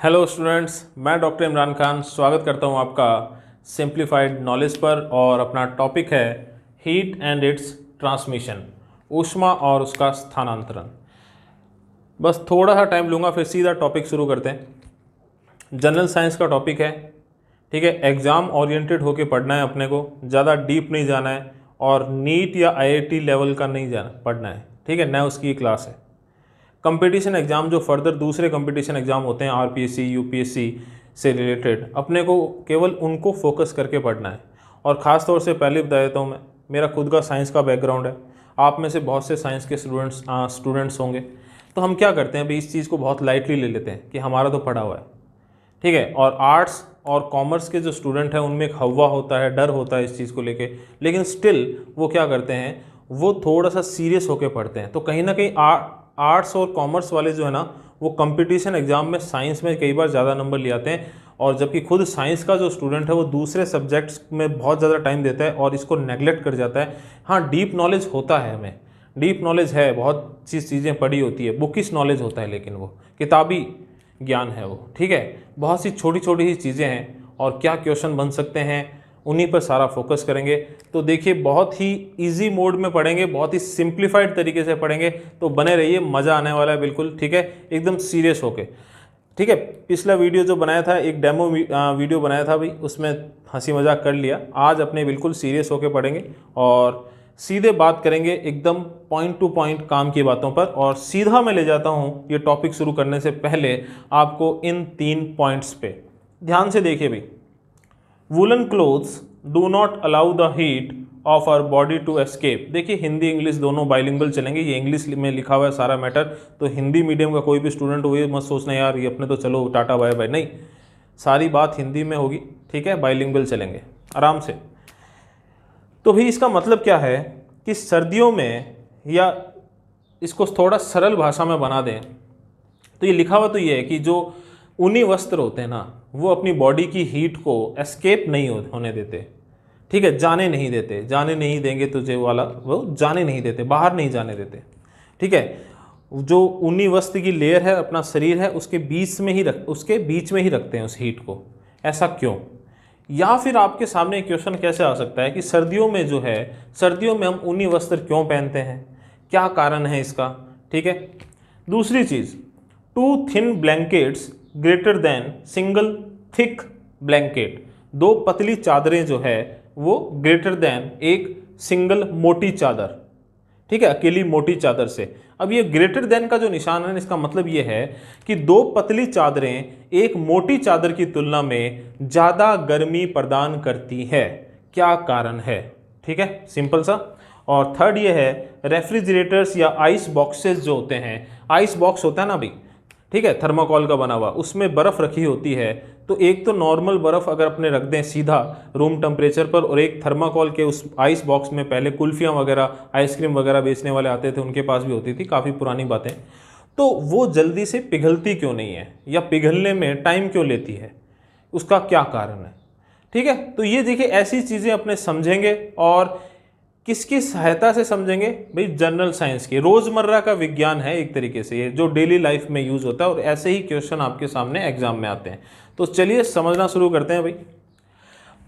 Hello students, मैं doctor Imran Khan स्वागत करता हूं आपका सिंप्लीफाइड नॉलेज पर। और अपना टॉपिक है हीट एंड इट्स ट्रांसमिशन, ऊष्मा और उसका स्थानांतरण। बस थोड़ा सा टाइम लूँगा, फिर सीधा टॉपिक शुरू करते हैं। जनरल साइंस का टॉपिक है, ठीक है। एग्ज़ाम ओरिएंटेड होके पढ़ना है अपने को, ज़्यादा डीप नहीं जाना है और नीट या आईआईटी लेवल का नहीं जाना पढ़ना है, ठीक है। न उसकी क्लास है। कंपटीशन एग्ज़ाम जो फर्दर दूसरे कंपटीशन एग्ज़ाम होते हैं आरपीएससी यूपीएससी से रिलेटेड, अपने को केवल उनको फोकस करके पढ़ना है। और ख़ास तौर से पहले बता देता हूँ, मैं मेरा खुद का साइंस का बैकग्राउंड है। आप में से बहुत से साइंस के स्टूडेंट्स होंगे। तो हम क्या करते हैं भाई, इस चीज़ को बहुत लाइटली ले लेते हैं कि हमारा तो पढ़ा हुआ है, ठीक है। और आर्ट्स और कॉमर्स के जो स्टूडेंट हैं उनमें एक हवा होता है, डर होता है इस चीज़ को लेके, लेकिन स्टिल वो क्या करते हैं, वो थोड़ा सा सीरियस होकर पढ़ते हैं। तो कहीं ना कहीं आर्ट्स और कॉमर्स वाले जो है ना, वो कंपटीशन एग्जाम में साइंस में कई बार ज़्यादा नंबर ले आते हैं। और जबकि खुद साइंस का जो स्टूडेंट है वो दूसरे सब्जेक्ट्स में बहुत ज़्यादा टाइम देता है और इसको नेगलेक्ट कर जाता है। हाँ, डीप नॉलेज होता है, हमें डीप नॉलेज है, बहुत सी चीज़ें पढ़ी होती है, बुकिश नॉलेज होता है, लेकिन वो किताबी ज्ञान है वो, ठीक है। बहुत सी छोटी छोटी ही चीज़ें हैं और क्या क्वेश्चन बन सकते हैं उन्हीं पर सारा फोकस करेंगे। तो देखिए, बहुत ही इजी मोड में पढ़ेंगे, बहुत ही सिंप्लीफाइड तरीके से पढ़ेंगे, तो बने रहिए, मज़ा आने वाला है बिल्कुल, ठीक है, एकदम सीरियस होके, ठीक है। पिछला वीडियो जो बनाया था, एक डेमो वीडियो बनाया था भाई, उसमें हंसी मजाक कर लिया। आज अपने बिल्कुल सीरियस होके पढ़ेंगे और सीधे बात करेंगे, एकदम पॉइंट टू पॉइंट काम की बातों पर। और सीधा मैं ले जाता हूँ ये टॉपिक शुरू करने से पहले आपको इन 3 पॉइंट्स पे ध्यान से देखिए भाई। Woollen clothes do not allow the heat of our body to escape. देखिए, हिंदी इंग्लिश दोनों बाइलिंगुअल चलेंगे। ये इंग्लिश में लिखा हुआ है सारा मैटर, तो हिंदी मीडियम का कोई भी स्टूडेंट हो ये मत सोचना यार ये अपने तो चलो टाटा बाय बाय, नहीं, सारी बात हिंदी में होगी, ठीक है। बाइलिंगुअल चलेंगे आराम से। तो भी इसका मतलब क्या है कि सर्दियों में, या इसको थोड़ा सरल भाषा में बना दें तो ये लिखा हुआ तो ये है कि जो ऊनी वस्त्र होते हैं ना, वो अपनी बॉडी की हीट को एस्केप नहीं होने देते, ठीक है, जाने नहीं देते। जाने नहीं देंगे तुझे वाला, वो जाने नहीं देते, बाहर नहीं जाने देते, ठीक है। जो ऊनी वस्त्र की लेयर है, अपना शरीर है, उसके बीच में ही रखते हैं उस हीट को। ऐसा क्यों? या फिर आपके सामने एक क्वेश्चन कैसे आ सकता है कि सर्दियों में जो है, सर्दियों में हम ऊनी वस्त्र क्यों पहनते हैं, क्या कारण है इसका, ठीक है। दूसरी चीज़, 2 thin blankets greater than single thick blanket. 2 पतली चादरें जो है वो ग्रेटर देन एक सिंगल मोटी चादर, ठीक है, अकेली मोटी चादर से। अब ये ग्रेटर देन का जो निशान है, इसका मतलब ये है कि 2 पतली चादरें एक मोटी चादर की तुलना में ज़्यादा गर्मी प्रदान करती है। क्या कारण है, ठीक है, सिंपल सा। और थर्ड ये है, रेफ्रिजरेटर्स या आइस बॉक्सेस जो होते हैं, आइस बॉक्स होता है ना भाई, ठीक है, थर्माकोल का बना हुआ, उसमें बर्फ़ रखी होती है। तो एक तो नॉर्मल बर्फ़ अगर अपने रख दें सीधा रूम टेम्परेचर पर, और एक थर्माकोल के उस आइस बॉक्स में, पहले कुल्फियाँ वगैरह आइसक्रीम वगैरह बेचने वाले आते थे, उनके पास भी होती थी, काफ़ी पुरानी बातें। तो वो जल्दी से पिघलती क्यों नहीं है, या पिघलने में टाइम क्यों लेती है, उसका क्या कारण है, ठीक है। तो ये देखिए, ऐसी चीज़ें अपने समझेंगे। और किसकी सहायता से समझेंगे भाई? जनरल साइंस की, रोज़मर्रा का विज्ञान है एक तरीके से ये, जो डेली लाइफ में यूज़ होता है, और ऐसे ही क्वेश्चन आपके सामने एग्जाम में आते हैं। तो चलिए समझना शुरू करते हैं भाई,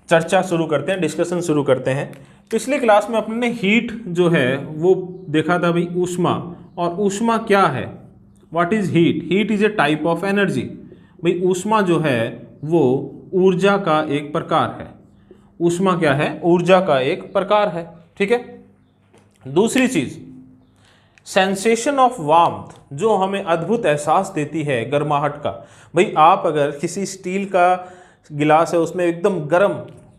चर्चा शुरू करते हैं, डिस्कशन शुरू करते हैं। पिछले क्लास में अपने हीट जो है वो देखा था भाई, ऊष्मा। और ऊष्मा क्या है, what is heat? Heat is a type of energy. भाई ऊष्मा जो है वो ऊर्जा का एक प्रकार है। ऊष्मा क्या है? ऊर्जा का एक प्रकार है, ठीक है। दूसरी चीज, सेंसेशन ऑफ वार्मथ, जो हमें अद्भुत एहसास देती है गर्माहट का। भाई आप अगर किसी स्टील का गिलास है, उसमें एकदम गर्म,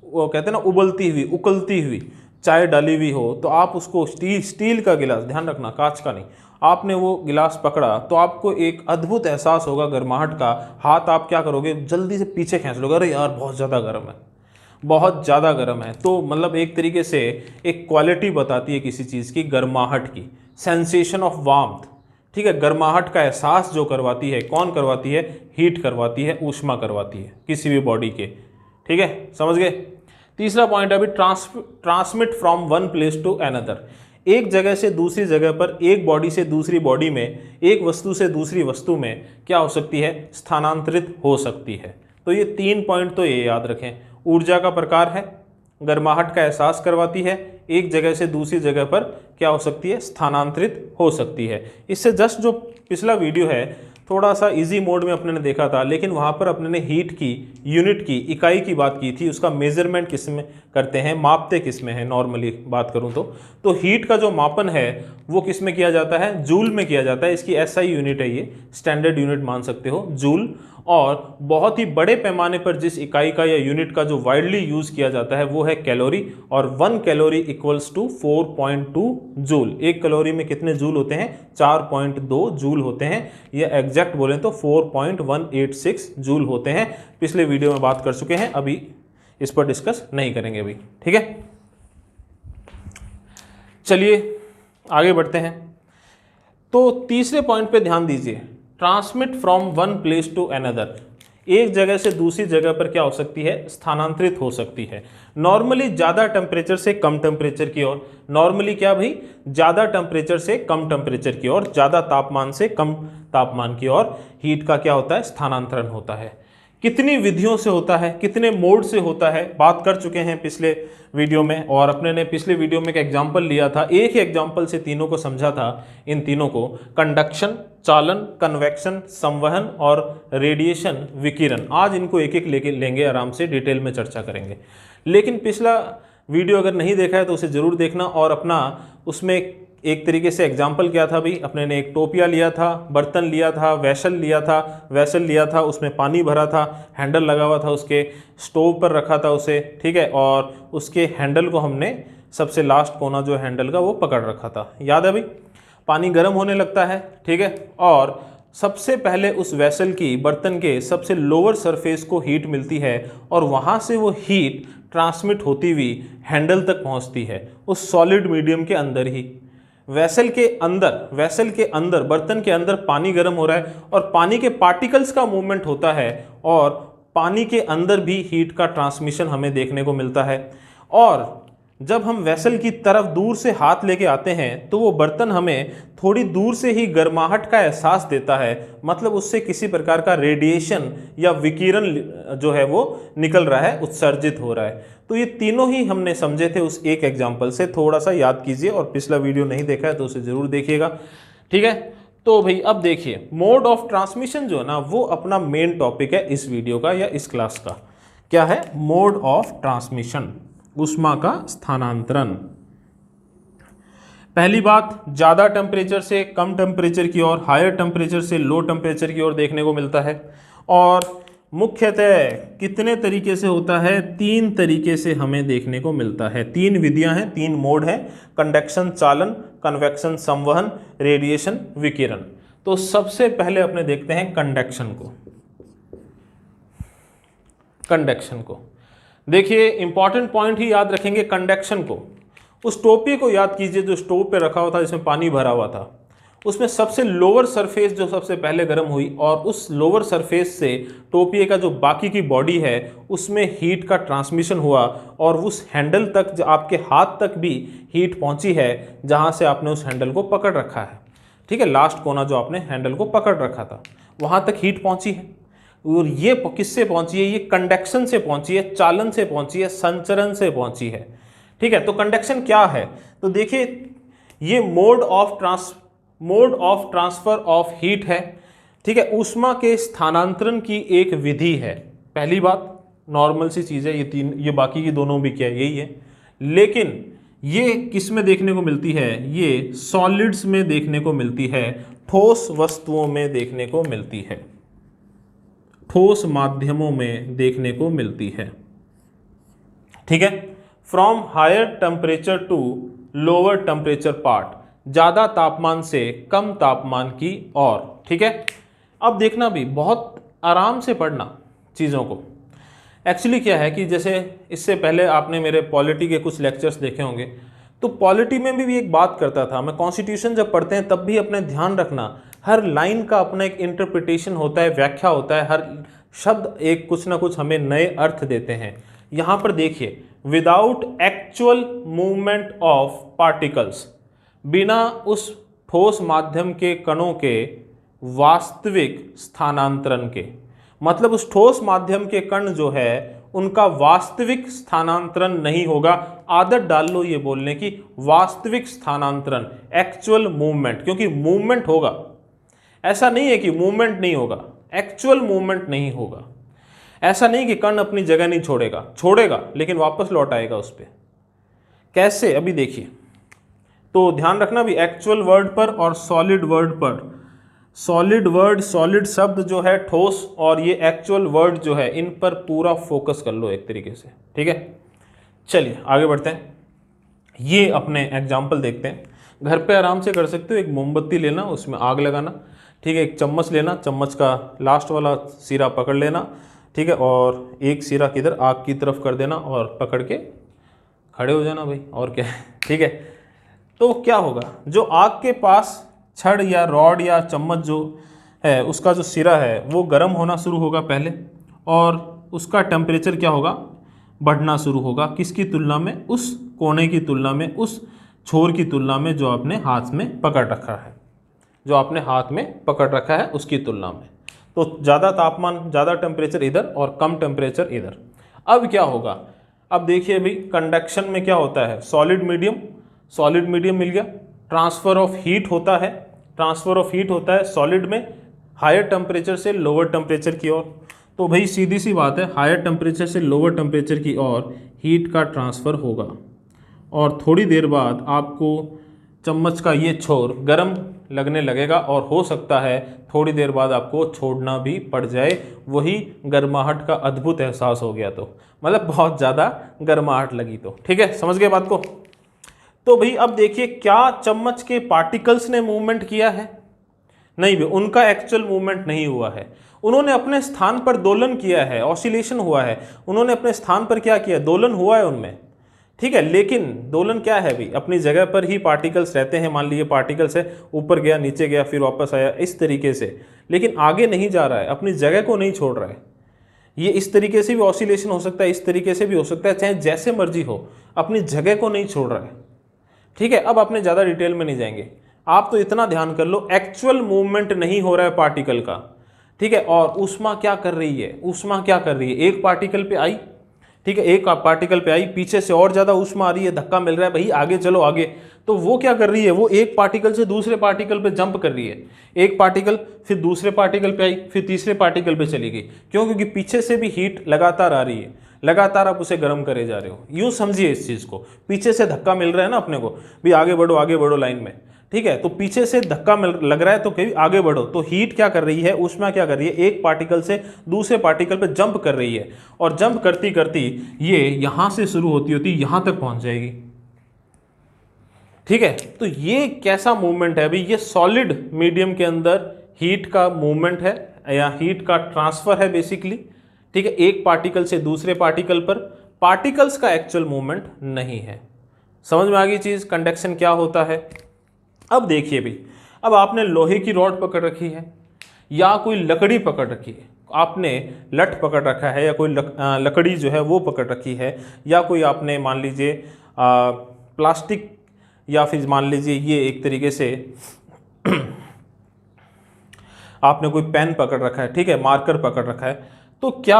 वो कहते हैं ना, उबलती हुई उकलती हुई चाय डाली हुई हो, तो आप उसको स्टील का गिलास, ध्यान रखना कांच का नहीं, आपने वो गिलास पकड़ा तो आपको एक अद्भुत एहसास होगा गर्माहट का। हाथ आप क्या करोगे, जल्दी से पीछे खींच लोगे, अरे यार बहुत ज़्यादा गर्म है, बहुत ज़्यादा गर्म है। तो मतलब एक तरीके से एक क्वालिटी बताती है किसी चीज़ की, गर्माहट की, सेंसेशन ऑफ वार्मथ, ठीक है। गर्माहट का एहसास जो करवाती है, कौन करवाती है? हीट करवाती है, ऊष्मा करवाती है किसी भी बॉडी के, ठीक है, समझ गए। तीसरा पॉइंट है अभी, transmit from one place to another. एक जगह से दूसरी जगह पर, एक बॉडी से दूसरी बॉडी में, एक वस्तु से दूसरी वस्तु में क्या हो सकती है, स्थानांतरित हो सकती है। तो ये 3 पॉइंट तो ये याद रखें। ऊर्जा का प्रकार है, गर्माहट का एहसास करवाती है, एक जगह से दूसरी जगह पर क्या हो सकती है, स्थानांतरित हो सकती है। इससे जस्ट जो पिछला वीडियो है थोड़ा सा इजी मोड में अपने ने देखा था, लेकिन वहाँ पर अपने ने हीट की यूनिट की, इकाई की बात की थी, उसका मेजरमेंट किस में करते हैं, मापते किस में है। नॉर्मली बात करूँ तो हीट का जो मापन है वो किस में किया जाता है, जूल में किया जाता है। इसकी एसआई यूनिट है, ये स्टैंडर्ड यूनिट मान सकते हो, जूल। और बहुत ही बड़े पैमाने पर जिस इकाई का या यूनिट का जो वाइडली यूज किया जाता है वो है कैलोरी, और 1 calorie equals to 4.2 joule. 1 calorie में कितने जूल होते हैं, 4.2 जूल होते हैं, या एग्जैक्ट बोलें तो 4.186 जूल होते हैं। पिछले वीडियो में बात कर चुके हैं, अभी इस पर डिस्कस नहीं करेंगे अभी, ठीक है। चलिए आगे बढ़ते हैं। तो तीसरे पॉइंट पे ध्यान दीजिए, transmit from one place to another. एक जगह से दूसरी जगह पर क्या हो सकती है, स्थानांतरित हो सकती है। नॉर्मली ज़्यादा टेम्परेचर से कम टेम्परेचर की ओर, नॉर्मली क्या भाई, ज़्यादा टेम्परेचर से कम टेम्परेचर की ओर, ज़्यादा तापमान से कम तापमान की ओर हीट का क्या होता है, स्थानांतरण होता है। कितनी विधियों से होता है, कितने मोड से होता है, बात कर चुके हैं पिछले वीडियो में। और अपने ने पिछले वीडियो में एक एग्जाम्पल लिया था, एक ही एग्जाम्पल से तीनों को समझा था। इन तीनों को, कंडक्शन, चालन, कन्वेक्शन, संवहन और रेडिएशन, विकिरण। आज इनको एक एक लेके लेंगे, आराम से डिटेल में चर्चा करेंगे। लेकिन पिछला वीडियो अगर नहीं देखा है तो उसे ज़रूर देखना, और अपना उसमें एक तरीके से एग्जाम्पल क्या था भाई, अपने ने एक टोपिया लिया था, बर्तन लिया था, वेसल लिया था, उसमें पानी भरा था, हैंडल लगा हुआ था, उसके स्टोव पर रखा था उसे, ठीक है, और उसके हैंडल को हमने सबसे लास्ट कोना जो हैंडल का वो पकड़ रखा था, याद है भाई। पानी गर्म होने लगता है, ठीक है, और सबसे पहले उस वेसल की, बर्तन के सबसे लोअर सरफेस को हीट मिलती है, और वहाँ से वो हीट ट्रांसमिट होती हुई हैंडल तक पहुँचती है, उस सॉलिड मीडियम के अंदर ही। वेसल के अंदर बर्तन के अंदर पानी गर्म हो रहा है, और पानी के पार्टिकल्स का मूवमेंट होता है, और पानी के अंदर भी हीट का ट्रांसमिशन हमें देखने को मिलता है। और जब हम वेसल की तरफ दूर से हाथ लेके आते हैं तो वो बर्तन हमें थोड़ी दूर से ही गर्माहट का एहसास देता है, मतलब उससे किसी प्रकार का रेडिएशन या विकिरण जो है वो निकल रहा है, उत्सर्जित हो रहा है। तो ये तीनों ही हमने समझे थे उस एक एग्जाम्पल से, थोड़ा सा याद कीजिए, और पिछला वीडियो नहीं देखा है तो उसे ज़रूर देखिएगा, ठीक है। तो भाई अब देखिए, मोड ऑफ ट्रांसमिशन जो है ना वो अपना मेन टॉपिक है इस वीडियो का या इस क्लास का। क्या है, मोड ऑफ ट्रांसमिशन, ऊष्मा का स्थानांतरण। पहली बात, ज़्यादा टेम्परेचर से कम टेम्परेचर की ओर, हायर टेम्परेचर से लो टेम्परेचर की ओर देखने को मिलता है। और मुख्यतः कितने तरीके से होता है, 3 तरीके से हमें देखने को मिलता है। 3 विधियां हैं, 3 मोड हैं, कंडक्शन चालन, कन्वेक्शन संवहन, रेडिएशन विकिरण। तो सबसे पहले अपने देखते हैं कंडक्शन को। देखिए इंपॉर्टेंट पॉइंट ही याद रखेंगे कंडक्शन को। उस टोपी को याद कीजिए जो स्टोव पे रखा हुआ था, जिसमें पानी भरा हुआ था, उसमें सबसे लोअर सरफेस जो सबसे पहले गर्म हुई, और उस लोअर सरफेस से टोपिए का जो बाकी की बॉडी है उसमें हीट का ट्रांसमिशन हुआ, और उस हैंडल तक, जो आपके हाथ तक भी हीट पहुंची है जहां से आपने उस हैंडल को पकड़ रखा है, ठीक है, लास्ट कोना जो आपने हैंडल को पकड़ रखा था वहां तक हीट पहुंची है। और ये किससे पहुंची है, ये कंडक्शन से पहुंची है, चालन से पहुंची है, संचरण से पहुंची है, ठीक है। तो कंडक्शन क्या है, तो देखिए ये mode of transfer of heat है, ठीक है, ऊष्मा के स्थानांतरण की एक विधि है। पहली बात, नॉर्मल सी चीज़ है, ये बाकी की दोनों भी क्या है, यही है। लेकिन ये किस में देखने को मिलती है, ये सॉलिड्स में देखने को मिलती है, ठोस वस्तुओं में देखने को मिलती है, ठोस माध्यमों में देखने को मिलती है, ठीक है। From higher temperature to lower temperature part, ज़्यादा तापमान से कम तापमान की ओर, ठीक है। अब देखना भी, बहुत आराम से पढ़ना चीज़ों को। एक्चुअली क्या है कि जैसे इससे पहले आपने मेरे पॉलिटी के कुछ लेक्चर्स देखे होंगे, तो पॉलिटी में भी एक बात करता था मैं, कॉन्स्टिट्यूशन जब पढ़ते हैं तब भी अपने ध्यान रखना, हर लाइन का अपना एक इंटरप्रिटेशन होता है, व्याख्या होता है, हर शब्द एक कुछ ना कुछ हमें नए अर्थ देते हैं। यहाँ पर देखिए, without actual movement of particles, बिना उस ठोस माध्यम के कणों के वास्तविक स्थानांतरण के। मतलब उस ठोस माध्यम के कण जो है उनका वास्तविक स्थानांतरण नहीं होगा। आदत डाल लो ये बोलने की, वास्तविक स्थानांतरण, एक्चुअल मूवमेंट, क्योंकि मूवमेंट होगा, ऐसा नहीं है कि मूवमेंट नहीं होगा, एक्चुअल मूवमेंट नहीं होगा। ऐसा नहीं कि कण अपनी जगह नहीं छोड़ेगा, छोड़ेगा लेकिन वापस लौट आएगा उस पर। कैसे, अभी देखिए। तो ध्यान रखना भी एक्चुअल वर्ड पर और सॉलिड वर्ड पर। सॉलिड वर्ड, सॉलिड शब्द जो है ठोस, और ये एक्चुअल वर्ड जो है, इन पर पूरा फोकस कर लो एक तरीके से, ठीक है। चलिए आगे बढ़ते हैं। ये अपने एग्जाम्पल देखते हैं। घर पे आराम से कर सकते हो। एक मोमबत्ती लेना, उसमें आग लगाना, ठीक है। एक चम्मच लेना, चम्मच का लास्ट वाला सिरा पकड़ लेना, ठीक है, और एक सिरा किधर आग की तरफ कर देना और पकड़ के खड़े हो जाना भाई, और क्या है, ठीक है। तो क्या होगा, जो आग के पास छड़ या रॉड या चम्मच जो है उसका जो सिरा है वो गर्म होना शुरू होगा पहले, और उसका टेम्परेचर क्या होगा, बढ़ना शुरू होगा। किसकी तुलना में, उस कोने की तुलना में, उस छोर की तुलना में जो आपने हाथ में पकड़ रखा है, जो आपने हाथ में पकड़ रखा है उसकी तुलना में। तो ज़्यादा तापमान, ज़्यादा टेम्परेचर इधर और कम टेम्परेचर इधर। अब क्या होगा, अब देखिए अभी कंडक्शन में क्या होता है, सॉलिड मीडियम, सॉलिड मीडियम मिल गया। ट्रांसफ़र ऑफ हीट होता है, ट्रांसफ़र ऑफ हीट होता है सॉलिड में हायर टेम्परेचर से लोअर टेम्परेचर की ओर। तो भाई सीधी सी बात है, हायर टेम्परेचर से लोअर टेम्परेचर की ओर हीट का ट्रांसफ़र होगा, और थोड़ी देर बाद आपको चम्मच का ये छोर गर्म लगने लगेगा, और हो सकता है थोड़ी देर बाद आपको छोड़ना भी पड़ जाए। वही गर्माहट का अद्भुत एहसास हो गया तो, मतलब बहुत ज़्यादा गर्माहट लगी तो, ठीक है, समझ गए बात को। तो भाई अब देखिए, क्या चम्मच के पार्टिकल्स ने मूवमेंट किया है? नहीं भी, उनका एक्चुअल मूवमेंट नहीं हुआ है। उन्होंने अपने स्थान पर दोलन किया है, ऑसिलेशन हुआ है। उन्होंने अपने स्थान पर क्या किया, दोलन हुआ है उनमें, ठीक है। लेकिन दोलन क्या है भाई, अपनी जगह पर ही पार्टिकल्स रहते हैं। मान लीजिए पार्टिकल्स है, ऊपर गया, नीचे गया, फिर वापस आया, इस तरीके से, लेकिन आगे नहीं जा रहा है, अपनी जगह को नहीं छोड़ रहा है। ये इस तरीके से भी ऑसिलेशन हो सकता है, इस तरीके से भी हो सकता है, चाहे जैसे मर्जी हो, अपनी जगह को नहीं छोड़ रहा है, ठीक है। अब अपने ज़्यादा डिटेल में नहीं जाएंगे, आप तो इतना ध्यान कर लो, एक्चुअल मूवमेंट नहीं हो रहा है पार्टिकल का, ठीक है। और ऊष्मा क्या कर रही है, ऊष्मा क्या कर रही है, एक पार्टिकल पे आई, ठीक है, एक पार्टिकल पे आई, पीछे से और ज़्यादा ऊष्मा आ रही है, धक्का मिल रहा है, भाई आगे चलो आगे। तो वो क्या कर रही है, वो एक पार्टिकल से दूसरे पार्टिकल पे जंप कर रही है। एक पार्टिकल, फिर दूसरे पार्टिकल पे आई, फिर तीसरे पार्टिकल पे चली गई। क्यों? क्योंकि पीछे से भी हीट लगातार आ रही है, लगातार आप उसे गर्म करे जा रहे हो। यूँ समझिए इस चीज़ को, पीछे से धक्का मिल रहा है ना अपने को, भी आगे बढ़ो लाइन में, ठीक है। तो पीछे से धक्का लग रहा है तो कहीं आगे बढ़ो। तो हीट क्या कर रही है, ऊष्मा क्या कर रही है, एक पार्टिकल से दूसरे पार्टिकल पे जंप कर रही है, और जंप करती करती ये यहाँ से शुरू होती होती यहाँ तक पहुँच जाएगी, ठीक है। तो ये कैसा मूवमेंट है अभी, ये सॉलिड मीडियम के अंदर हीट का मूवमेंट है, या हीट का ट्रांसफर है बेसिकली, ठीक है, एक पार्टिकल से दूसरे पार्टिकल पर। पार्टिकल्स का एक्चुअल मूवमेंट नहीं है। समझ में आ गई चीज़, कंडक्शन क्या होता है। अब देखिए भी, अब आपने लोहे की रॉड पकड़ रखी है, या कोई लकड़ी पकड़ रखी है, आपने लठ पकड़ रखा है, या कोई लकड़ी जो है वो पकड़ रखी है, या कोई आपने मान लीजिए प्लास्टिक, या फिर मान लीजिए ये एक तरीके से आपने कोई पेन पकड़ रखा है, ठीक है, मार्कर पकड़ रखा है। तो क्या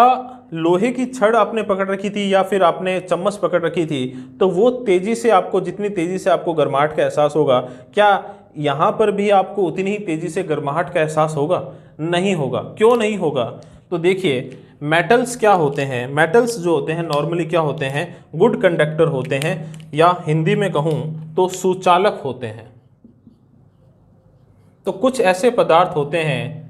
लोहे की छड़ आपने पकड़ रखी थी, या फिर आपने चम्मच पकड़ रखी थी, तो वो तेज़ी से आपको, जितनी तेज़ी से आपको गर्माहट का एहसास होगा, क्या यहाँ पर भी आपको उतनी ही तेज़ी से गर्माहट का एहसास होगा? नहीं होगा। क्यों नहीं होगा? तो देखिए, मेटल्स क्या होते हैं, मेटल्स जो होते हैं नॉर्मली क्या होते हैं, गुड कंडक्टर होते हैं, या हिंदी में कहूँ तो सुचालक होते हैं। तो कुछ ऐसे पदार्थ होते हैं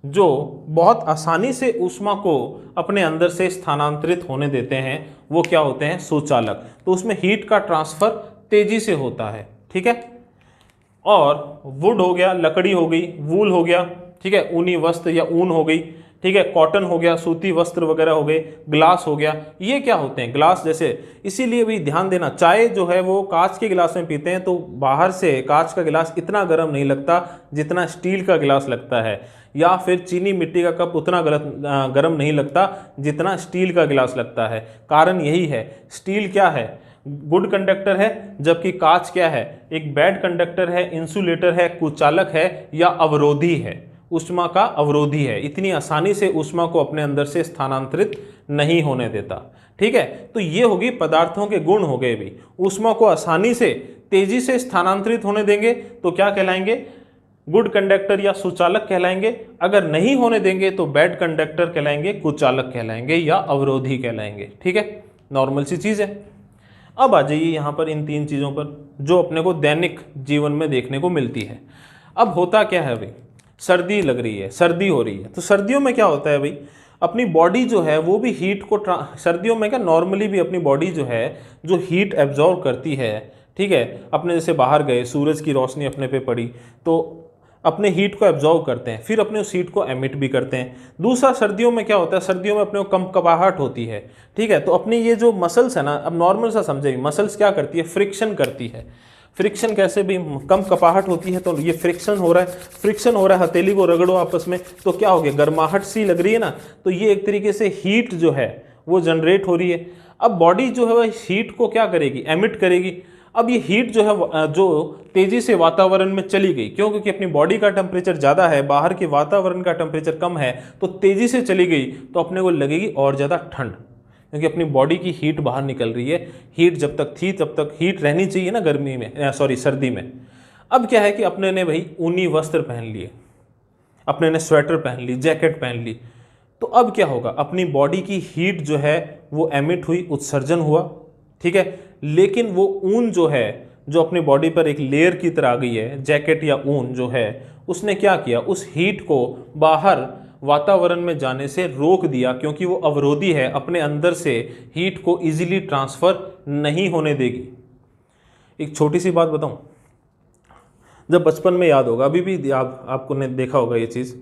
जो बहुत आसानी से ऊष्मा को अपने अंदर से स्थानांतरित होने देते हैं, वो क्या होते हैं, सुचालक। तो उसमें हीट का ट्रांसफर तेजी से होता है, ठीक है। और वुड हो गया, लकड़ी हो गई, वूल हो गया, ठीक है, ऊनी वस्त्र या ऊन हो गई, ठीक है, कॉटन हो गया, सूती वस्त्र वगैरह हो गए, ग्लास हो गया, ये क्या होते हैं, ग्लास जैसे। इसीलिए भी ध्यान देना, चाय जो है वो कांच के गिलास में पीते हैं, तो बाहर से कांच का गिलास इतना गर्म नहीं लगता जितना स्टील का गिलास लगता है, या फिर चीनी मिट्टी का कप उतना गर्म नहीं लगता जितना स्टील का गिलास लगता है। कारण यही है, स्टील क्या है, गुड कंडक्टर है, जबकि कांच क्या है, एक बैड कंडक्टर है, इंसुलेटर है, कुचालक है या अवरोधी है, ऊष्मा का अवरोधी है, इतनी आसानी से ऊष्मा को अपने अंदर से स्थानांतरित नहीं होने देता। ठीक है, तो ये होगी पदार्थों के गुण हो गए भी। ऊष्मा को आसानी से तेजी से स्थानांतरित होने देंगे तो क्या कहलाएंगे, गुड कंडक्टर या सुचालक कहलाएंगे। अगर नहीं होने देंगे तो बैड कंडक्टर कहलाएंगे, कुचालक कहलाएंगे या अवरोधी कहलाएंगे। ठीक है, नॉर्मल सी चीज है। अब आ जाइए यहाँ पर इन तीन चीज़ों पर जो अपने को दैनिक जीवन में देखने को मिलती है। अब होता क्या है भाई, सर्दी लग रही है, सर्दी हो रही है, तो सर्दियों में क्या होता है भाई, अपनी बॉडी जो है वो भी हीट को सर्दियों में क्या नॉर्मली भी अपनी बॉडी जो है जो हीट एब्जॉर्व करती है। ठीक है, अपने जैसे बाहर गए, सूरज की रोशनी अपने पे पड़ी तो अपने हीट को एब्जॉर्व करते हैं, फिर अपने उस हीट को एमिट भी करते हैं। दूसरा, सर्दियों में क्या होता है, सर्दियों में अपने को कंपकपाहट होती है। ठीक है, तो अपनी ये जो मसल्स है ना, अब नॉर्मल सा समझे, मसल्स क्या करती है, फ्रिक्शन करती है। फ्रिक्शन कैसे भी, कम कपाहट होती है तो ये फ्रिक्शन हो रहा है, फ्रिक्शन हो रहा है, हथेली को रगड़ो आपस में तो क्या हो गया, गर्माहट सी लग रही है ना, तो ये एक तरीके से हीट जो है वो जनरेट हो रही है। अब बॉडी जो है वह हीट को क्या करेगी, एमिट करेगी। अब ये हीट जो है जो तेजी से वातावरण में चली गई, क्यों, क्योंकि अपनी बॉडी का टेम्परेचर ज़्यादा है, बाहर के वातावरण का टेम्परेचर कम है, तो तेजी से चली गई तो अपने को लगेगी और ज़्यादा ठंड, क्योंकि अपनी बॉडी की हीट बाहर निकल रही है। हीट जब तक थी तब तक हीट रहनी चाहिए ना गर्मी में, सॉरी सर्दी में। अब क्या है कि अपने ने भाई ऊनी वस्त्र पहन लिए, अपने ने स्वेटर पहन ली, जैकेट पहन ली, तो अब क्या होगा, अपनी बॉडी की हीट जो है वो एमिट हुई, उत्सर्जन हुआ। ठीक है, लेकिन वो ऊन जो है, जो अपनी बॉडी पर एक लेयर की तरह आ गई है, जैकेट या ऊन जो है, उसने क्या किया, उस हीट को बाहर वातावरण में जाने से रोक दिया, क्योंकि वो अवरोधी है, अपने अंदर से हीट को इजीली ट्रांसफर नहीं होने देगी। एक छोटी सी बात बताऊं, जब बचपन में याद होगा, अभी भी आपको ने देखा होगा ये चीज़,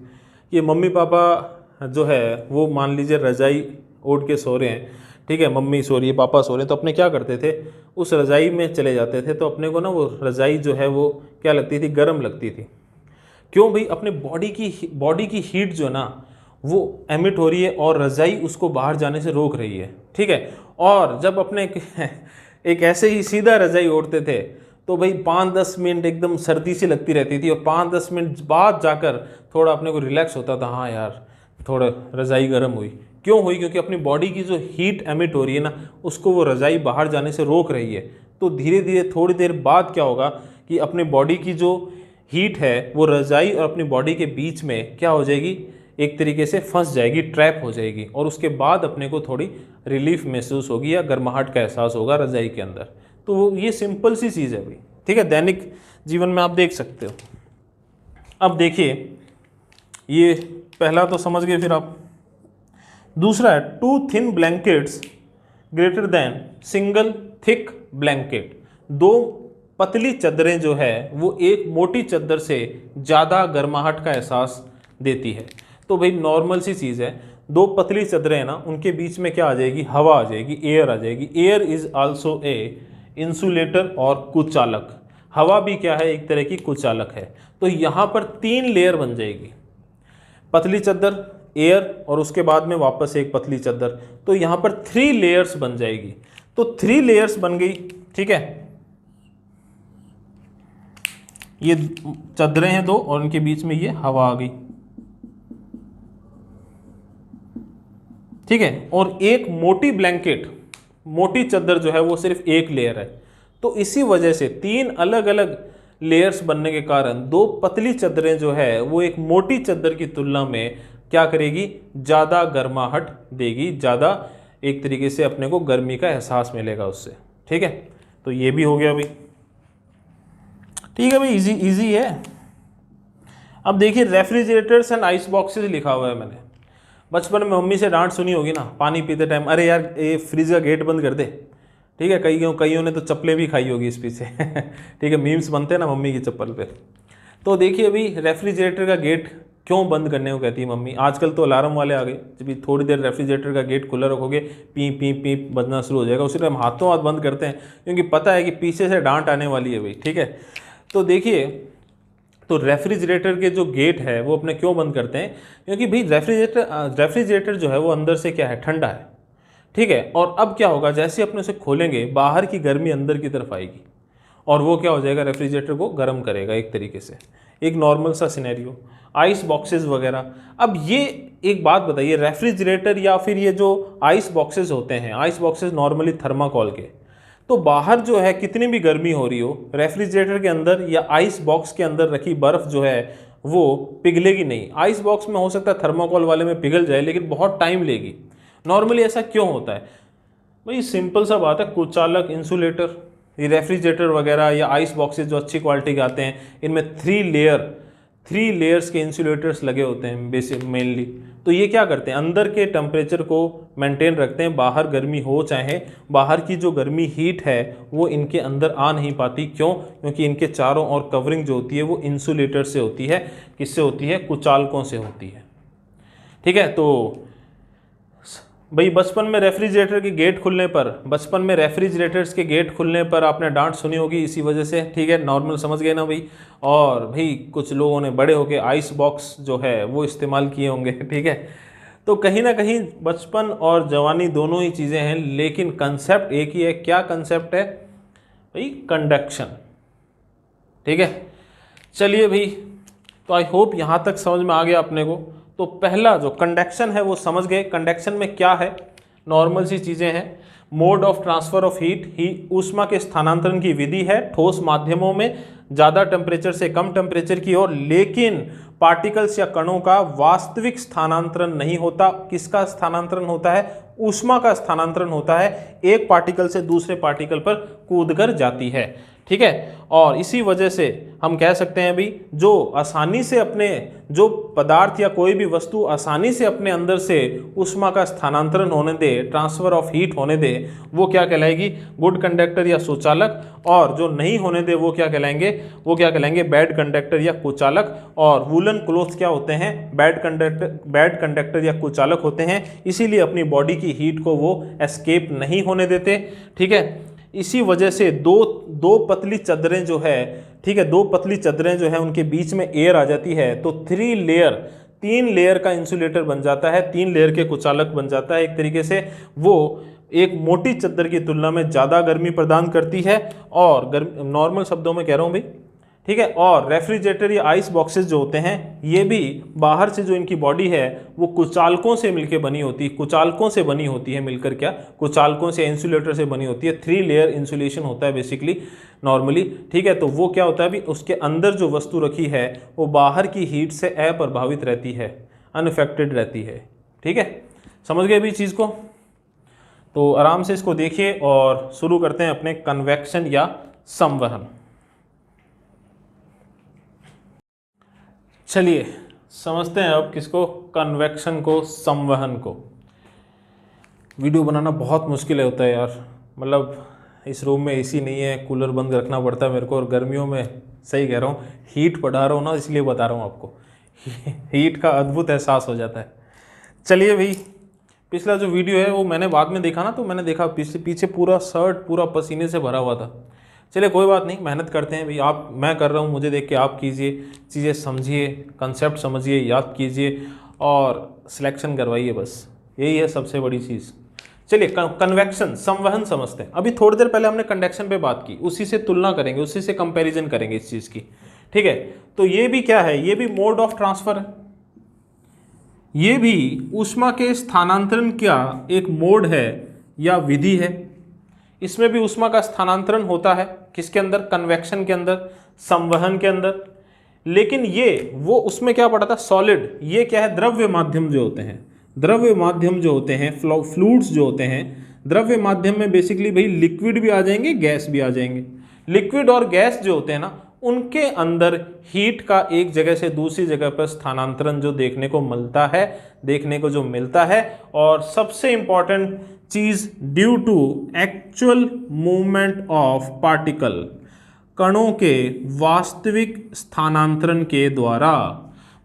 कि मम्मी पापा जो है वो मान लीजिए रजाई ओढ़ के सो रहे हैं। ठीक है, मम्मी सो रही है, पापा सो रहे हैं, तो अपने क्या करते थे, उस रज़ाई में चले जाते थे। तो अपने को ना वो रज़ाई जो है वो क्या लगती थी, गर्म लगती थी। क्यों भाई, अपने बॉडी की हीट जो है ना वो एमिट हो रही है और रज़ाई उसको बाहर जाने से रोक रही है। ठीक है, और जब अपने एक ऐसे ही सीधा रज़ाई ओढ़ते थे तो भाई 5-10 मिनट एकदम सर्दी सी लगती रहती थी, और 5-10 मिनट बाद जाकर थोड़ा अपने को रिलैक्स होता था, हाँ यार थोड़ा रज़ाई गर्म हुई। क्यों हुई, क्योंकि अपनी बॉडी की जो हीट एमिट हो रही है ना, उसको वो रज़ाई बाहर जाने से रोक रही है। तो धीरे धीरे थोड़ी देर बाद क्या होगा कि अपने बॉडी की जो हीट है वो रज़ाई और अपनी बॉडी के बीच में क्या हो जाएगी, एक तरीके से फंस जाएगी, ट्रैप हो जाएगी, और उसके बाद अपने को थोड़ी रिलीफ महसूस होगी या गर्माहट का एहसास होगा रज़ाई के अंदर। तो ये सिंपल सी चीज़ है भाई। ठीक है, दैनिक जीवन में आप देख सकते हो। अब देखिए, ये पहला तो समझ गए, फिर आप दूसरा है 2 thin blankets greater than single thick blanket. 2 पतली चादरें जो है वो एक मोटी चादर से ज़्यादा गर्माहट का एहसास देती है। तो भाई नॉर्मल सी चीज़ है, 2 पतली चादरें हैं ना, उनके बीच में क्या आ जाएगी, हवा आ जाएगी, एयर आ जाएगी। Air is also a insulator और कुचालक। हवा भी क्या है, एक तरह की कुचालक है। तो यहाँ पर 3 लेयर बन जाएगी, पतली चादर, एयर और उसके बाद में वापस एक पतली चादर, तो यहाँ पर 3 लेयर्स बन जाएगी। तो 3 लेयर्स बन गई। ठीक है, ये चादरें हैं 2 और उनके बीच में ये हवा आ गई। ठीक है, और एक मोटी ब्लैंकेट, मोटी चादर जो है वो सिर्फ एक लेयर है। तो इसी वजह से 3 अलग अलग लेयर्स बनने के कारण 2 पतली चादरें जो है वो एक मोटी चादर की तुलना में क्या करेगी, ज़्यादा गर्माहट देगी, ज़्यादा एक तरीके से अपने को गर्मी का एहसास मिलेगा उससे। ठीक है, तो ये भी हो गया भाई। ठीक है भाई, इजी है। अब देखिए, रेफ्रिजरेटर्स एंड आइस बॉक्सेस लिखा हुआ है। मैंने बचपन में मम्मी से डांट सुनी होगी ना, पानी पीते टाइम, अरे यार ये फ्रिज का गेट बंद कर दे। ठीक है, कईयों ने तो चप्पलें भी खाई होगी इस पीछे। ठीक है, मीम्स बनते हैं ना मम्मी की चप्पल पे। तो देखिए अभी रेफ्रिजरेटर का गेट क्यों बंद करने को कहती है मम्मी। आजकल तो अलार्म वाले आ गए, जब थोड़ी देर रेफ्रिजरेटर का गेट खुला रखोगे पी पी पी बजना शुरू हो जाएगा। उसी टाइम हाथों हाथ बंद करते हैं, क्योंकि पता है कि पीछे से डांट आने वाली है भाई। ठीक है, तो देखिए, तो रेफ्रिजरेटर के जो गेट है वो अपने क्यों बंद करते हैं, क्योंकि भाई रेफ्रिजरेटर जो है वो अंदर से क्या है, ठंडा है। ठीक है। और अब क्या होगा, जैसे अपने उसे खोलेंगे बाहर की गर्मी अंदर की तरफ आएगी और वो क्या हो जाएगा, रेफ्रिजरेटर को गर्म करेगा एक तरीके से। एक नॉर्मल सा सिनेरियो, आइस बॉक्सेस वगैरह। अब ये एक बात बताइए, रेफ्रिजरेटर या फिर ये जो आइस बॉक्सेस होते हैं, आइस बॉक्सेस नॉर्मली थर्माकोल के, तो बाहर जो है कितनी भी गर्मी हो रही हो, रेफ्रिजरेटर के अंदर या आइस बॉक्स के अंदर रखी बर्फ़ जो है वो पिघलेगी नहीं। आइस बॉक्स में हो सकता है थर्माकोल वाले में पिघल जाए, लेकिन बहुत टाइम लेगी। नॉर्मली ऐसा क्यों होता है भाई? सिंपल सा बात है, कुचालक, इंसुलेटर, ये रेफ्रिजरेटर वगैरह या आइस बॉक्सेस जो अच्छी क्वालिटी के आते हैं, इनमें 3 लेयर्स के इंसुलेटर्स लगे होते हैं बेसिक मेनली। तो ये क्या करते हैं, अंदर के टेम्परेचर को मेंटेन रखते हैं, बाहर गर्मी हो चाहे, बाहर की जो गर्मी हीट है वो इनके अंदर आ नहीं पाती। क्यों? क्योंकि इनके चारों ओर कवरिंग जो होती है वो इंसुलेटर से होती है। किससे होती है? कुचालकों से होती है। ठीक है। तो भाई बचपन में रेफ्रिजरेटर्स के गेट खुलने पर आपने डांट सुनी होगी इसी वजह से। ठीक है, नॉर्मल समझ गए ना भाई। और भाई कुछ लोगों ने बड़े होके आइस बॉक्स जो है वो इस्तेमाल किए होंगे। ठीक है, तो कहीं ना कहीं बचपन और जवानी दोनों ही चीज़ें हैं, लेकिन कंसेप्ट एक ही है। क्या कंसेप्ट है भाई? कंडक्शन। ठीक है, चलिए भाई, तो आई होप यहाँ तक समझ में आ गया अपने को। तो पहला जो कंडक्शन है वो समझ गए। कंडक्शन में क्या है? नॉर्मल सी चीज़ें हैं। Mode of transfer of heat, ही ऊष्मा के स्थानांतरण की विधि है ठोस माध्यमों में ज़्यादा टेम्परेचर से कम टेम्परेचर की ओर, लेकिन पार्टिकल्स या कणों का वास्तविक स्थानांतरण नहीं होता। किसका स्थानांतरण होता है? ऊष्मा का स्थानांतरण होता है, एक पार्टिकल से दूसरे पार्टिकल पर कूदकर जाती है। ठीक है, और इसी वजह से हम कह सकते हैं भाई, जो पदार्थ या कोई भी वस्तु आसानी से अपने अंदर से ऊष्मा का स्थानांतरण होने दे, ट्रांसफर ऑफ हीट होने दे, वो क्या कहलाएगी? गुड कंडक्टर या सुचालक। और जो नहीं होने दे वो क्या कहलाएंगे? बैड कंडक्टर या कुचालक। और वूलन क्लोथ क्या होते हैं? बैड कंडक्टर या कुचालक होते हैं। इसीलिए अपनी बॉडी की हीट को वो एस्केप नहीं होने देते। ठीक है, इसी वजह से दो पतली चादरें जो है, ठीक है, दो पतली चादरें जो है उनके बीच में एयर आ जाती है, तो 3 लेयर का इंसुलेटर बन जाता है, 3 लेयर के कुचालक बन जाता है। एक तरीके से वो एक मोटी चादर की तुलना में ज़्यादा गर्मी प्रदान करती है। और नॉर्मल शब्दों में कह रहा हूँ भाई, ठीक है। और रेफ्रिजरेटर या आइस बॉक्सेस जो होते हैं, ये भी बाहर से जो इनकी बॉडी है वो कुचालकों से मिलकर बनी होती है। कुचालकों से बनी होती है मिलकर, क्या? कुचालकों से, इंसुलेटर से बनी होती है। 3 लेयर इंसुलेशन होता है बेसिकली नॉर्मली। ठीक है, तो वो क्या होता है अभी, उसके अंदर जो वस्तु रखी है वो बाहर की हीट से अप्रभावित रहती है, अनअफेक्टेड रहती है। ठीक है, समझ गए भी चीज़ को? तो आराम से इसको देखिए और शुरू करते हैं अपने कन्वेक्शन या संवहन। चलिए समझते हैं अब किसको? कन्वेक्शन को, संवहन को। वीडियो बनाना बहुत मुश्किल होता है यार, मतलब इस रूम में एसी नहीं है, कूलर बंद रखना पड़ता है मेरे को, और गर्मियों में, सही कह रहा हूँ, हीट बढ़ा रहा हूँ ना, इसलिए बता रहा हूँ आपको। हीट का अद्भुत एहसास हो जाता है। चलिए भाई, पिछला जो वीडियो है वो मैंने बाद में देखा ना, तो मैंने देखा पीछे पूरा शर्ट पूरा पसीने से भरा हुआ था। चलिए कोई बात नहीं, मेहनत करते हैं भाई। मैं कर रहा हूँ, मुझे देख के आप कीजिए, चीज़ें समझिए, कंसेप्ट समझिए, याद कीजिए और सिलेक्शन करवाइए, बस यही है सबसे बड़ी चीज़। चलिए कन्वेक्शन, संवहन समझते हैं। अभी थोड़ी देर पहले हमने कंडक्शन पे बात की, उसी से तुलना करेंगे, उसी से कंपैरिजन करेंगे इस चीज़ की। ठीक है, तो ये भी क्या है? ये भी मोड ऑफ ट्रांसफर है, ये भी ऊष्मा के स्थानांतरण का एक मोड है या विधि है। इसमें भी ऊष्मा का स्थानांतरण होता है, किसके अंदर? कन्वेक्शन के अंदर, संवहन के अंदर। लेकिन ये वो उसमें क्या पड़ा था? सॉलिड। ये क्या है? द्रव्य माध्यम जो होते हैं, द्रव्य माध्यम जो होते हैं, फ्लूइड्स जो होते हैं, द्रव्य माध्यम में बेसिकली भाई लिक्विड भी आ जाएंगे, गैस भी आ जाएंगे। लिक्विड और गैस जो होते हैं ना, उनके अंदर हीट का एक जगह से दूसरी जगह पर स्थानांतरण जो देखने को मिलता है। और सबसे इंपॉर्टेंट चीज, due to actual movement of particle, कणों के वास्तविक स्थानांतरण के द्वारा।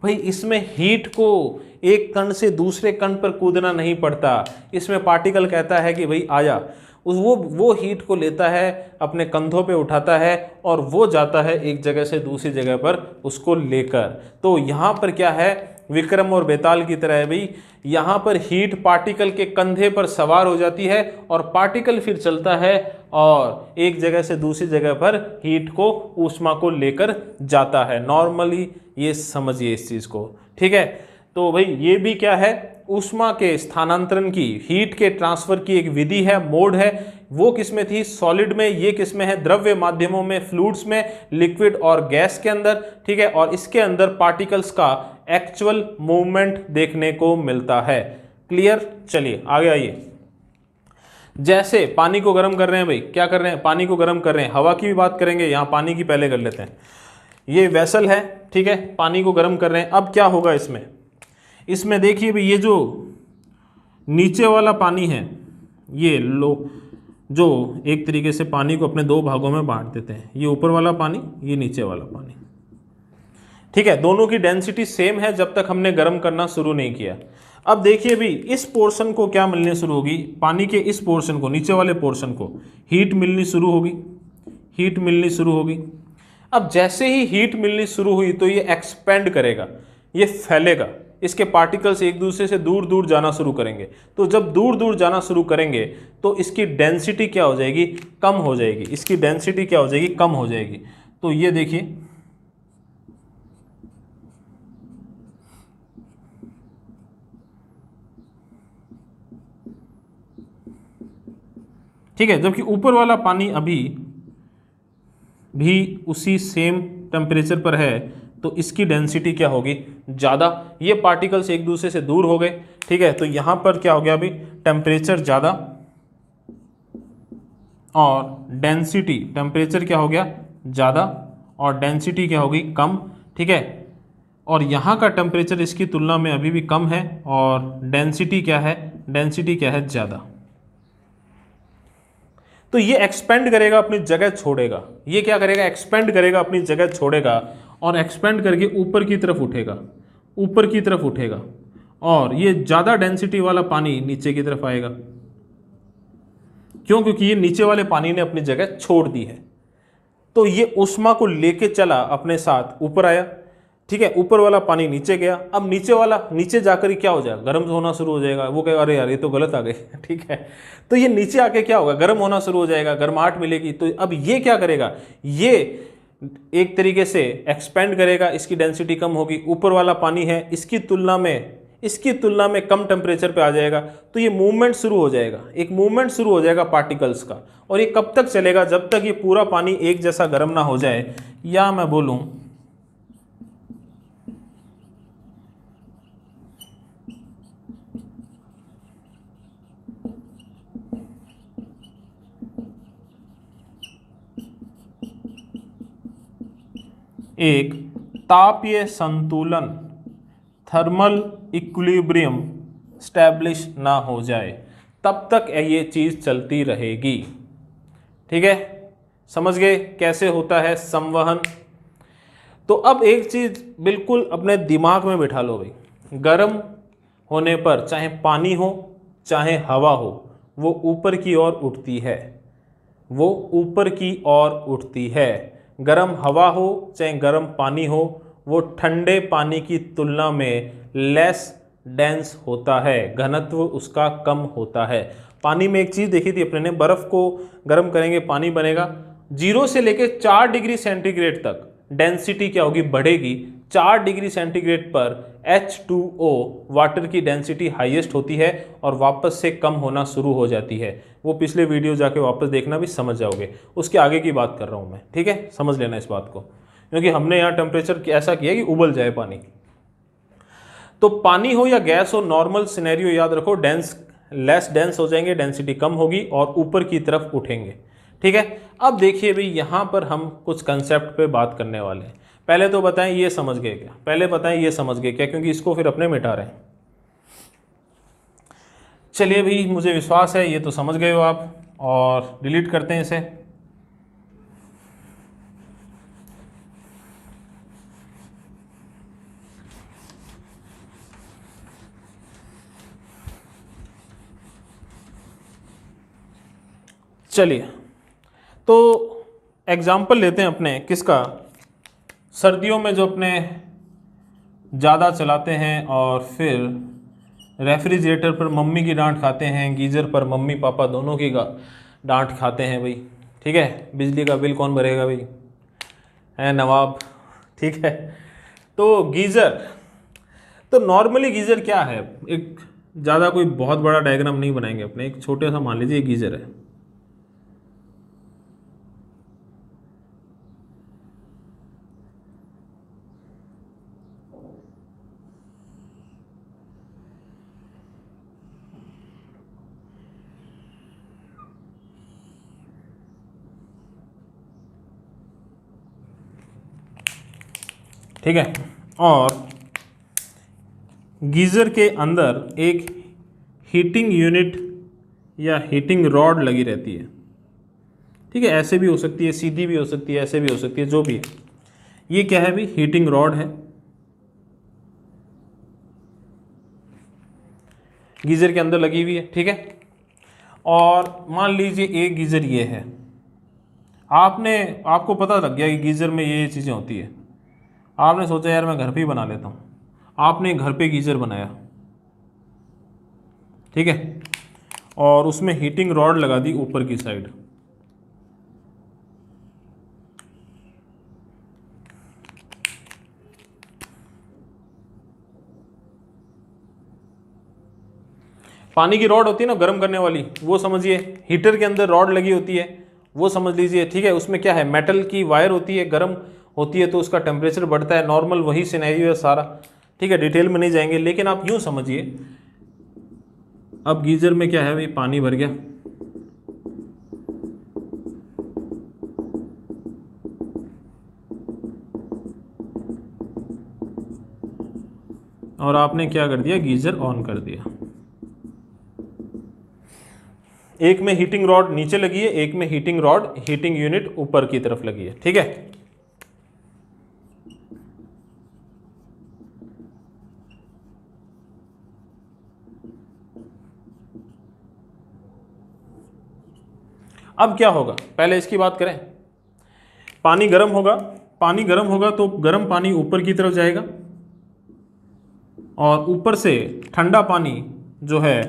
भाई इसमें हीट को एक कण से दूसरे कण पर कूदना नहीं पड़ता। इसमें पार्टिकल कहता है कि भाई आजा, वो हीट को लेता है, अपने कंधों पे उठाता है और वो जाता है एक जगह से दूसरी जगह पर उसको लेकर। तो यहाँ पर क्या है? विक्रम और बेताल की तरह है भाई। यहाँ पर हीट पार्टिकल के कंधे पर सवार हो जाती है और पार्टिकल फिर चलता है और एक जगह से दूसरी जगह पर हीट को, ऊष्मा को लेकर जाता है। नॉर्मली ये समझिए इस चीज़ को, ठीक है। तो भाई ये भी क्या है, ऊष्मा के स्थानांतरण की, हीट के ट्रांसफर की एक विधि है, मोड है। वो किसमें थी, सॉलिड में। ये किसमें है, द्रव्य माध्यमों में, फ्लूइड्स में, लिक्विड और गैस के अंदर, ठीक है। और इसके अंदर पार्टिकल्स का एक्चुअल मूवमेंट देखने को मिलता है। क्लियर। चलिए आगे आइए। जैसे पानी को गर्म कर रहे हैं भाई, क्या कर रहे हैं, पानी को गर्म कर रहे हैं। हवा की भी बात करेंगे, यहाँ पानी की पहले कर लेते हैं। ये वेसल है, ठीक है, पानी को गर्म कर रहे हैं। अब क्या होगा इसमें देखिए भाई, ये जो नीचे वाला पानी है, ये लो, जो एक तरीके से पानी को अपने दो भागों में बांट देते हैं, ये ऊपर वाला पानी, ये नीचे वाला पानी, ठीक है। दोनों की डेंसिटी सेम है जब तक हमने गर्म करना शुरू नहीं किया। अब देखिए भी, इस पोर्शन को क्या मिलने शुरू होगी, पानी के इस पोर्शन को, नीचे वाले पोर्शन को हीट मिलनी शुरू होगी, हीट मिलनी शुरू होगी। अब जैसे ही हीट मिलनी शुरू हुई तो ये एक्सपेंड करेगा, ये फैलेगा, इसके पार्टिकल्स एक दूसरे से दूर दूर जाना शुरू करेंगे। तो जब दूर दूर जाना शुरू करेंगे तो इसकी डेंसिटी क्या हो जाएगी, कम हो जाएगी। इसकी डेंसिटी क्या हो जाएगी, कम हो जाएगी। तो ये देखिए, ठीक है। जबकि ऊपर वाला पानी अभी भी उसी सेम टेम्परेचर पर है, तो इसकी डेंसिटी क्या होगी, ज़्यादा। ये पार्टिकल्स एक दूसरे से दूर हो गए, ठीक है। तो यहाँ पर क्या हो गया अभी, टेम्परेचर ज़्यादा और डेंसिटी, टेम्परेचर क्या हो गया, ज़्यादा और डेंसिटी क्या होगी, कम, ठीक है। और यहाँ का टेम्परेचर इसकी तुलना में अभी भी कम है और डेंसिटी क्या है, डेंसिटी क्या है, ज़्यादा। तो ये एक्सपेंड करेगा, अपनी जगह छोड़ेगा। ये क्या करेगा, एक्सपेंड करेगा, अपनी जगह छोड़ेगा और एक्सपेंड करके ऊपर की तरफ उठेगा, ऊपर की तरफ उठेगा। और ये ज़्यादा डेंसिटी वाला पानी नीचे की तरफ आएगा। क्यों, क्योंकि ये नीचे वाले पानी ने अपनी जगह छोड़ दी है। तो ये ऊष्मा को लेके चला अपने साथ, ऊपर आया, ठीक है। ऊपर वाला पानी नीचे गया। अब नीचे वाला नीचे जाकर ही क्या हो जाएगा, गर्म होना शुरू हो जाएगा। वो कहेगा अरे यार ये तो गलत आ गए, ठीक है। तो ये नीचे आके क्या होगा, गर्म होना शुरू हो जाएगा, गर्माहट मिलेगी। तो अब ये क्या करेगा, ये एक तरीके से एक्सपेंड करेगा, इसकी डेंसिटी कम होगी। ऊपर वाला पानी है, इसकी तुलना में कम टेम्परेचर पे आ जाएगा। तो ये मूवमेंट शुरू हो जाएगा, एक मूवमेंट शुरू हो जाएगा पार्टिकल्स का। और ये कब तक चलेगा, जब तक ये पूरा पानी एक जैसा गर्म ना हो जाए, या मैं बोलूं एक तापीय संतुलन, थर्मल इक्विलिब्रियम स्टैब्लिश ना हो जाए, तब तक ये चीज़ चलती रहेगी, ठीक है। समझ गए कैसे होता है संवहन। तो अब एक चीज़ बिल्कुल अपने दिमाग में बिठा लो भाई, गर्म होने पर चाहे पानी हो चाहे हवा हो, वो ऊपर की ओर उठती है, वो ऊपर की ओर उठती है। गर्म हवा हो चाहे गर्म पानी हो, वो ठंडे पानी की तुलना में लेस डेंस होता है, घनत्व उसका कम होता है। पानी में एक चीज़ देखी थी अपने ने, बर्फ़ को गर्म करेंगे पानी बनेगा, 0 से लेके 4 डिग्री सेंटीग्रेड तक डेंसिटी क्या होगी, बढ़ेगी। 4 डिग्री सेंटीग्रेड पर H2O वाटर की डेंसिटी हाईएस्ट होती है और वापस से कम होना शुरू हो जाती है। वो पिछले वीडियो जाके वापस देखना भी समझ जाओगे, उसके आगे की बात कर रहा हूँ मैं, ठीक है। समझ लेना इस बात को, क्योंकि हमने यहाँ टेम्परेचर ऐसा किया कि उबल जाए पानी। तो पानी हो या गैस हो, नॉर्मल सिनेरियो याद रखो, लेस डेंस हो जाएंगे, डेंसिटी कम होगी और ऊपर की तरफ उठेंगे, ठीक है। अब देखिए भाई, यहाँ पर हम कुछ कंसेप्ट पे बात करने वाले हैं। पहले तो बताएं ये समझ गए क्या, पहले बताएं ये समझ गए क्या, क्योंकि इसको फिर अपने मिटा रहे हैं। चलिए भाई, मुझे विश्वास है ये तो समझ गए हो आप, और डिलीट करते हैं इसे। चलिए, तो एग्जाम्पल लेते हैं अपने किसका, सर्दियों में जो अपने ज़्यादा चलाते हैं और फिर रेफ्रिजरेटर पर मम्मी की डांट खाते हैं, गीज़र पर मम्मी पापा दोनों की डांट खाते हैं भाई। ठीक है, बिजली का बिल कौन भरेगा भाई, है नवाब। ठीक है, तो गीज़र, तो नॉर्मली गीज़र क्या है, एक ज़्यादा कोई बहुत बड़ा डायग्राम नहीं बनाएंगे अपने, एक छोटे सा मान लीजिए गीज़र है। ठीक है, और गीज़र के अंदर एक हीटिंग यूनिट या हीटिंग रॉड लगी रहती है। ठीक है, ऐसे भी हो सकती है, सीधी भी हो सकती है, ऐसे भी हो सकती है, जो भी है। ये क्या है भाई, हीटिंग रॉड है, गीज़र के अंदर लगी हुई है। ठीक है, और मान लीजिए एक गीज़र ये है, आपको पता लग गया कि गीज़र में ये चीज़ें होती है। आपने सोचा यार मैं घर पे ही बना लेता हूँ, आपने घर पे गीज़र बनाया। ठीक है, और उसमें हीटिंग रॉड लगा दी ऊपर की साइड। पानी की रॉड होती है ना गर्म करने वाली, वो समझिए, हीटर के अंदर रॉड लगी होती है, वो समझ लीजिए। ठीक है, उसमें क्या है, मेटल की वायर होती है, गर्म होती है तो उसका टेम्परेचर बढ़ता है। नॉर्मल वही सिनेरियो है सारा। ठीक है, डिटेल में नहीं जाएंगे, लेकिन आप यूँ समझिए, अब गीज़र में क्या है भाई, पानी भर गया, और आपने क्या कर दिया, गीज़र ऑन कर दिया। एक में हीटिंग रॉड नीचे लगी है, एक में हीटिंग रॉड, हीटिंग यूनिट ऊपर की तरफ लगी है। ठीक है, अब क्या होगा, पहले इसकी बात करें। पानी गर्म होगा, पानी गर्म होगा तो गर्म पानी ऊपर की तरफ जाएगा, और ऊपर से ठंडा पानी जो है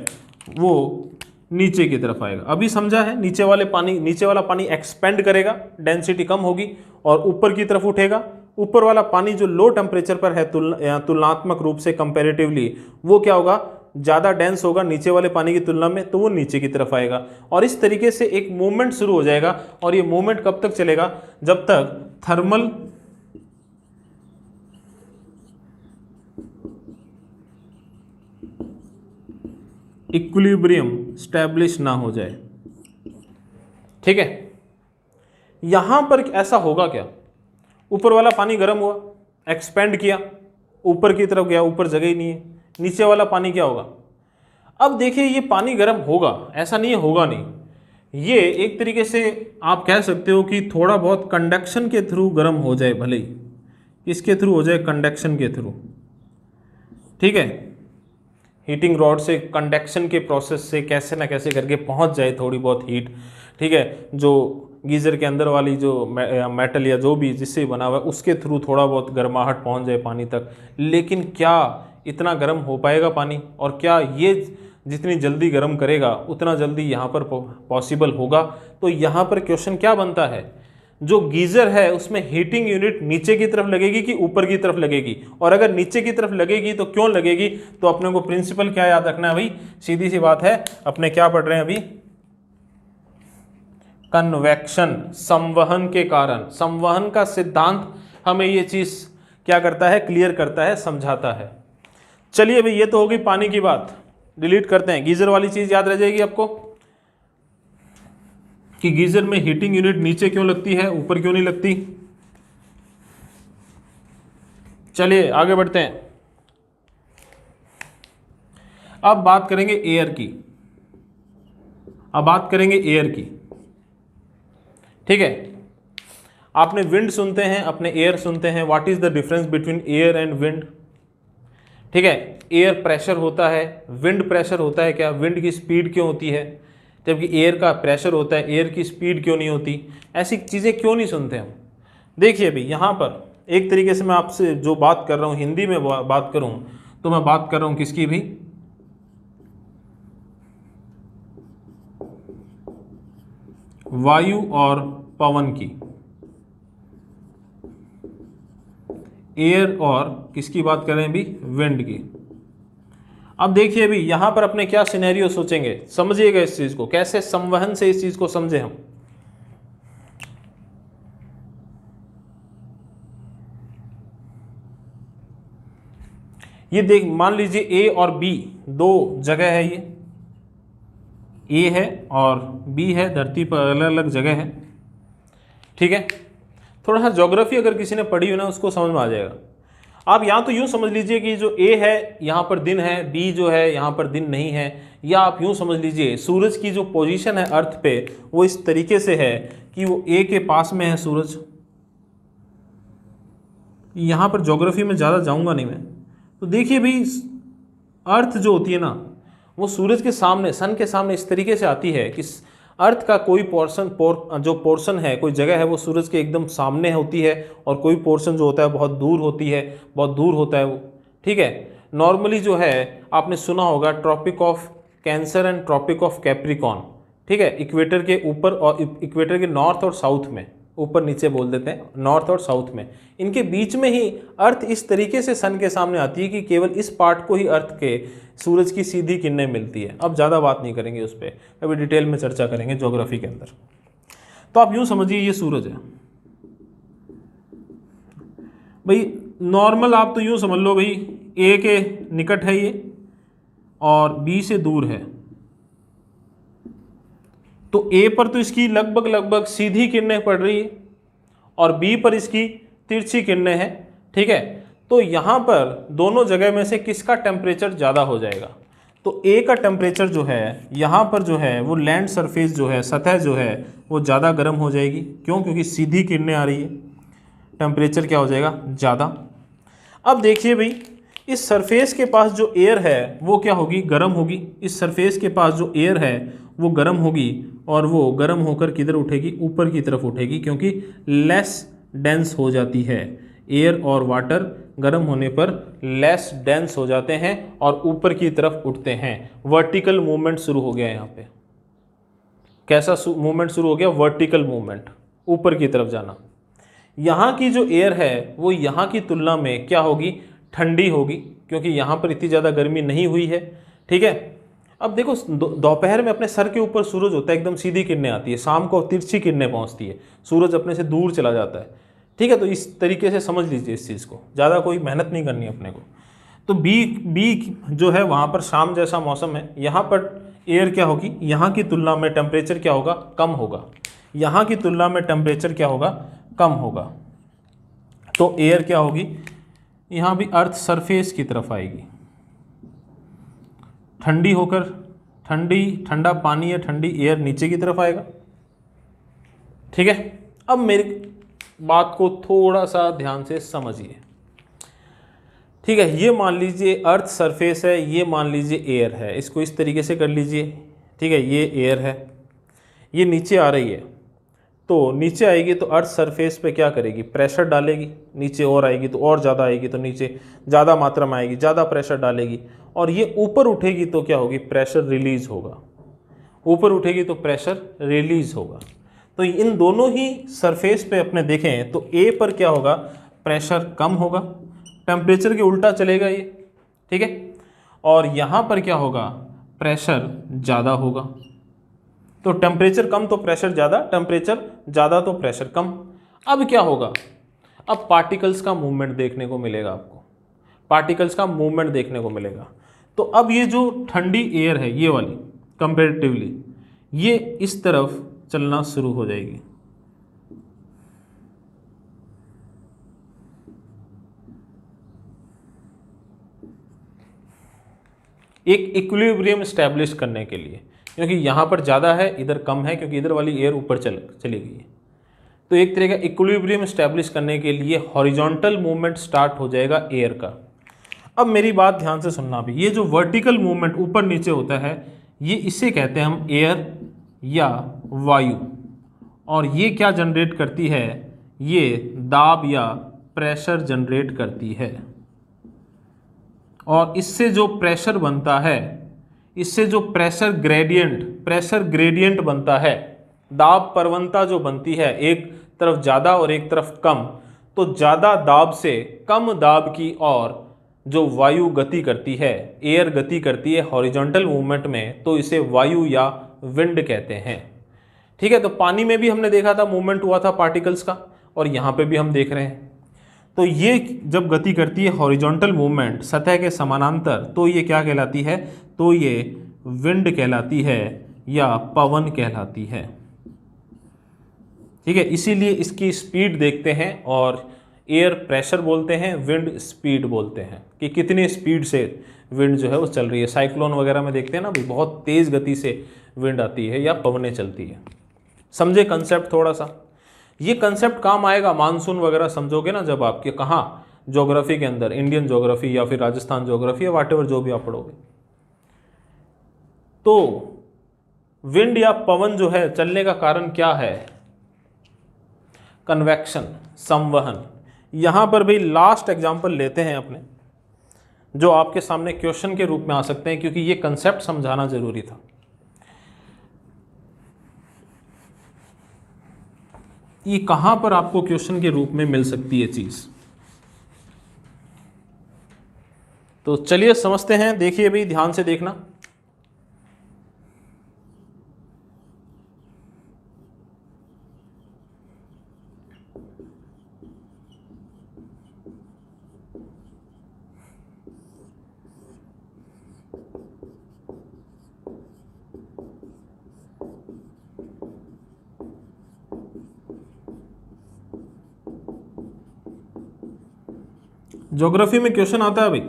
वो नीचे की तरफ आएगा। अभी समझा है, नीचे वाला पानी एक्सपेंड करेगा, डेंसिटी कम होगी, और ऊपर की तरफ उठेगा। ऊपर वाला पानी जो लो टेम्परेचर पर है, तुलनात्मक रूप से कंपैरेटिवली, वो क्या होगा, ज़्यादा डेंस होगा नीचे वाले पानी की तुलना में, तो वो नीचे की तरफ आएगा। और इस तरीके से एक मूवमेंट शुरू हो जाएगा। और ये मूवमेंट कब तक चलेगा, जब तक थर्मल इक्विलिब्रियम स्टैब्लिश ना हो जाए। ठीक है, यहां पर ऐसा होगा क्या, ऊपर वाला पानी गर्म हुआ, एक्सपेंड किया, ऊपर की तरफ गया, ऊपर जगह ही नहीं है, नीचे वाला पानी क्या होगा। अब देखिए, ये पानी गर्म होगा, ऐसा नहीं है होगा नहीं, ये एक तरीके से आप कह सकते हो कि थोड़ा बहुत कंडक्शन के थ्रू गर्म हो जाए, भले ही इसके थ्रू हो जाए, कंडक्शन के थ्रू। ठीक है, हीटिंग रॉड से कंडक्शन के प्रोसेस से कैसे ना कैसे करके पहुंच जाए थोड़ी बहुत हीट। ठीक है, जो गीज़र के अंदर वाली जो मेटल या जो भी जिससे बना हुआ है, उसके थ्रू थोड़ा बहुत गर्माहट पहुंच जाए पानी तक। लेकिन क्या इतना गर्म हो पाएगा पानी, और क्या ये जितनी जल्दी गर्म करेगा उतना जल्दी यहाँ पर पॉसिबल होगा। तो यहाँ पर क्वेश्चन क्या बनता है, जो गीज़र है उसमें हीटिंग यूनिट नीचे की तरफ लगेगी कि ऊपर की तरफ लगेगी, और अगर नीचे की तरफ लगेगी तो क्यों लगेगी। तो अपने को प्रिंसिपल क्या याद रखना है भाई, सीधी सी बात है, अपने क्या पढ़ रहे हैं अभी, कन्वेक्शन, संवहन के कारण। संवहन का सिद्धांत हमें ये चीज क्या करता है, क्लियर करता है, समझाता है। चलिए भाई, ये तो होगी पानी की बात, डिलीट करते हैं। गीजर वाली चीज याद रह जाएगी आपको कि गीजर में हीटिंग यूनिट नीचे क्यों लगती है, ऊपर क्यों नहीं लगती। चलिए आगे बढ़ते हैं। अब बात करेंगे एयर की, ठीक है। आपने विंड सुनते हैं, अपने एयर सुनते हैं। What is the difference between air and wind. ठीक है, एयर प्रेशर होता है, विंड प्रेशर होता है। क्या विंड की स्पीड क्यों होती है, जबकि एयर का प्रेशर होता है, एयर की स्पीड क्यों नहीं होती। ऐसी चीज़ें क्यों नहीं सुनते हम। देखिए भाई, यहाँ पर एक तरीके से मैं आपसे जो बात कर रहा हूँ हिंदी में बात करूँ तो मैं बात कर रहा हूँ किसकी भी, वायु और पवन की, एयर और किसकी बात कर रहे हैं भी, विंड की। अब देखिए भी यहां पर अपने क्या सिनेरियो सोचेंगे, समझिएगा इस चीज को, कैसे संवहन से इस चीज को समझे हम। ये देख, मान लीजिए ए और बी दो जगह है, ये ए है और बी है, धरती पर अलग अलग जगह है, ठीक है। थोड़ा सा ज्योग्राफी अगर किसी ने पढ़ी हो ना उसको समझ में आ जाएगा। आप यहाँ तो यूँ समझ लीजिए कि जो ए है यहाँ पर दिन है, बी जो है यहाँ पर दिन नहीं है, या आप यूँ समझ लीजिए सूरज की जो पोजीशन है अर्थ पे वो इस तरीके से है कि वो ए के पास में है सूरज। यहाँ पर ज्योग्राफी में ज़्यादा जाऊँगा नहीं मैं। तो देखिए भाई अर्थ जो होती है ना वो सूरज के सामने, सन के सामने इस तरीके से आती है कि अर्थ का कोई जो पोर्शन है, कोई जगह है वो सूरज के एकदम सामने होती है, और कोई पोर्शन जो होता है बहुत दूर होती है, बहुत दूर होता है वो, ठीक है। नॉर्मली जो है आपने सुना होगा tropic of cancer and tropic of capricorn, ठीक है, इक्वेटर के ऊपर और इक्वेटर के नॉर्थ और साउथ में, ऊपर नीचे बोल देते हैं, नॉर्थ और साउथ में, इनके बीच में ही अर्थ इस तरीके से सन के सामने आती है कि केवल इस पार्ट को ही अर्थ के सूरज की सीधी किरणें मिलती है। अब ज़्यादा बात नहीं करेंगे उस पर, अभी डिटेल में चर्चा करेंगे ज्योग्राफी के अंदर। तो आप यूँ समझिए ये सूरज है भाई, नॉर्मल आप तो यूँ समझ लो भाई ए के निकट है ये और बी से दूर है, तो ए पर तो इसकी लगभग सीधी किरणें पड़ रही है और बी पर इसकी तिरछी किरणें हैं, ठीक है। तो यहाँ पर दोनों जगह में से किसका टेम्परेचर ज़्यादा हो जाएगा, तो ए का टेम्परेचर जो है यहाँ पर जो है वो लैंड सरफेस जो है, सतह जो है वो ज़्यादा गर्म हो जाएगी। क्यों? क्योंकि सीधी किरणें आ रही है, टेम्परेचर क्या हो जाएगा, ज़्यादा। अब देखिए भाई इस सरफेस के पास जो एयर है वो क्या होगी, गर्म होगी। इस सरफेस के पास जो एयर है वो गर्म होगी और वो गर्म होकर किधर उठेगी, ऊपर की तरफ उठेगी, क्योंकि लेस डेंस हो जाती है। एयर और वाटर गर्म होने पर लेस डेंस हो जाते हैं और ऊपर की तरफ उठते हैं। वर्टिकल मूवमेंट शुरू हो गया यहाँ पे। कैसा मूवमेंट शुरू हो गया, वर्टिकल मूवमेंट, ऊपर की तरफ जाना। यहाँ की जो एयर है वो यहाँ की तुलना में क्या होगी, ठंडी होगी, क्योंकि यहाँ पर इतनी ज़्यादा गर्मी नहीं हुई है, ठीक है। अब देखो दोपहर में अपने सर के ऊपर सूरज होता है, एकदम सीधी किरणें आती है, शाम को तिरछी किरणें पहुँचती है, सूरज अपने से दूर चला जाता है, ठीक है। तो इस तरीके से समझ लीजिए इस चीज़ को, ज़्यादा कोई मेहनत नहीं करनी अपने को। तो बी जो है वहाँ पर शाम जैसा मौसम है, यहाँ पर एयर क्या होगी, यहाँ की तुलना में टेम्परेचर क्या होगा, कम होगा। यहाँ की तुलना में टेम्परेचर क्या होगा, कम होगा। तो एयर क्या होगी, यहाँ भी अर्थ सरफेस की तरफ आएगी, ठंडी होकर, ठंडा पानी या ठंडी एयर नीचे की तरफ आएगा, ठीक है। अब मेरी बात को थोड़ा सा ध्यान से समझिए, ठीक है। ये मान लीजिए अर्थ सरफेस है, ये मान लीजिए एयर है, इसको इस तरीके से कर लीजिए, ठीक है। ये एयर है, ये नीचे आ रही है, तो नीचे आएगी तो अर्थ सरफेस पे क्या करेगी, प्रेशर डालेगी, नीचे और आएगी तो और ज़्यादा आएगी, तो नीचे ज़्यादा मात्रा में आएगी, ज़्यादा प्रेशर डालेगी, और ये ऊपर उठेगी तो क्या होगी, प्रेशर रिलीज होगा। ऊपर उठेगी तो प्रेशर रिलीज होगा। तो इन दोनों ही सरफेस पे अपने देखें तो ए पर क्या होगा, प्रेशर कम होगा, टेम्परेचर के उल्टा चलेगा ये, ठीक है। और यहाँ पर क्या होगा, प्रेशर ज़्यादा होगा। तो टेम्परेचर कम तो प्रेशर ज़्यादा, टेम्परेचर ज़्यादा तो प्रेशर कम। अब क्या होगा, अब पार्टिकल्स का मूवमेंट देखने को मिलेगा आपको, पार्टिकल्स का मूवमेंट देखने को मिलेगा। तो अब ये जो ठंडी एयर है ये वाली कंपैरेटिवली, ये इस तरफ चलना शुरू हो जाएगी, एक इक्विलिब्रियम स्टैब्लिश करने के लिए, क्योंकि यहाँ पर ज़्यादा है, इधर कम है, क्योंकि इधर वाली एयर ऊपर चली गई है। तो एक तरह का इक्विलिब्रियम स्टैब्लिश करने के लिए हॉरिजॉन्टल मूवमेंट स्टार्ट हो जाएगा एयर का। अब मेरी बात ध्यान से सुनना भी, ये जो वर्टिकल मूवमेंट ऊपर नीचे होता है ये इसे कहते हैं हम एयर या वायु, और ये क्या जनरेट करती है, ये दाब या प्रेशर जनरेट करती है, और इससे जो प्रेशर बनता है, इससे जो प्रेशर ग्रेडियंट बनता है, दाब प्रवणता जो बनती है, एक तरफ ज़्यादा और एक तरफ कम, तो ज़्यादा दाब से कम दाब की ओर जो वायु गति करती है, एयर गति करती है हॉरिजॉन्टल मूवमेंट में, तो इसे वायु या विंड कहते हैं। ठीक है, तो पानी में भी हमने देखा था मूवमेंट हुआ था पार्टिकल्स का, और यहाँ पे भी हम देख रहे हैं। तो ये जब गति करती है हॉरिजॉन्टल मूवमेंट सतह के समानांतर, तो ये क्या कहलाती है? तो ये विंड कहलाती है या पवन कहलाती है। ठीक है, इसीलिए इसकी स्पीड देखते हैं और एयर प्रेशर बोलते हैं, विंड स्पीड बोलते हैं कि कितनी स्पीड से विंड जो है वो चल रही है। साइक्लोन वगैरह में देखते हैं ना, बहुत तेज़ गति से विंड आती है या पवनें चलती है। समझे कंसेप्ट थोड़ा सा? ये कंसेप्ट काम आएगा मानसून वगैरह समझोगे ना, जब आपके कहाँ ज्योग्राफी के अंदर, इंडियन ज्योग्राफी या फिर राजस्थान ज्योग्राफी या वाटेवर जो भी आप पढ़ोगे। तो विंड या पवन जो है चलने का कारण क्या है? कन्वेक्शन, संवहन। यहाँ पर भी लास्ट एग्जाम्पल लेते हैं अपने, जो आपके सामने क्वेश्चन के रूप में आ सकते हैं, क्योंकि ये कंसेप्ट समझाना जरूरी था। ये कहाँ पर आपको क्वेश्चन के रूप में मिल सकती है चीज़? तो चलिए समझते हैं। देखिए भाई, ध्यान से देखना। ज्योग्राफी में क्वेश्चन आता है भाई,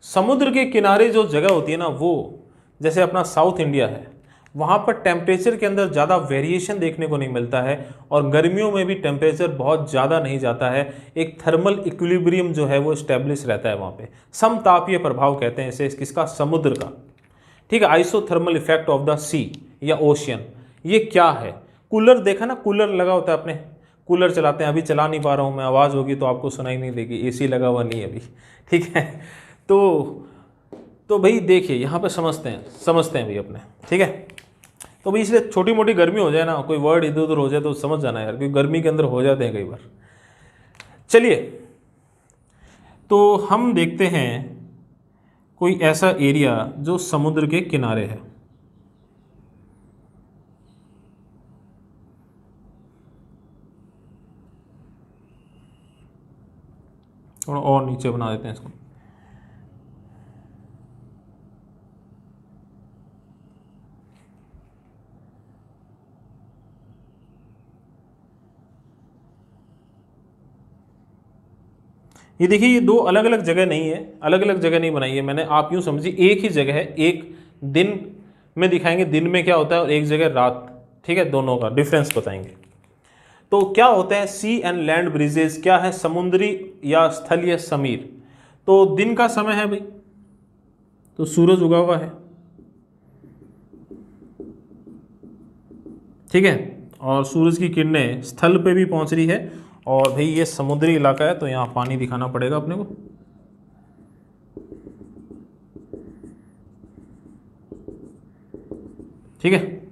समुद्र के किनारे जो जगह होती है ना, वो जैसे अपना साउथ इंडिया है, वहाँ पर टेम्परेचर के अंदर ज़्यादा वेरिएशन देखने को नहीं मिलता है, और गर्मियों में भी टेम्परेचर बहुत ज़्यादा नहीं जाता है। एक थर्मल इक्विलिब्रियम जो है वो स्टेब्लिश रहता है वहाँ पे। समतापीय प्रभाव कहते हैं इसे, किसका? समुद्र का। ठीक है, आइसोथर्मल इफेक्ट ऑफ द सी या ओशियन। ये क्या है? कूलर देखा ना, कूलर लगा होता है, अपने कूलर चलाते हैं। अभी चला नहीं पा रहा हूँ मैं, आवाज़ होगी तो आपको सुनाई नहीं देगी, एसी लगा हुआ नहीं है अभी। ठीक है, तो भाई देखिए यहाँ पे समझते हैं भाई अपने। ठीक है, तो भाई इसलिए छोटी मोटी गर्मी हो जाए ना, कोई वर्ड इधर उधर हो जाए तो समझ जाना यार, क्योंकि गर्मी के अंदर हो जाते हैं कई बार। चलिए, तो हम देखते हैं कोई ऐसा एरिया जो समुद्र के किनारे है। थोड़ा और नीचे बना देते हैं इसको। ये देखिए, ये दो अलग अलग जगह नहीं है, अलग अलग जगह नहीं बनाई है मैंने। आप यूँ समझिए एक ही जगह है, एक दिन में दिखाएंगे दिन में क्या होता है, और एक जगह रात। ठीक है, दोनों का डिफरेंस बताएंगे। तो क्या होता है सी एंड लैंड ब्रिजेस? क्या है? समुद्री या स्थलीय समीर। तो दिन का समय है भाई, तो सूरज उगा हुआ है। ठीक है, और सूरज की किरणें स्थल पे भी पहुंच रही है, और भाई ये समुद्री इलाका है तो यहाँ पानी दिखाना पड़ेगा अपने को। ठीक है,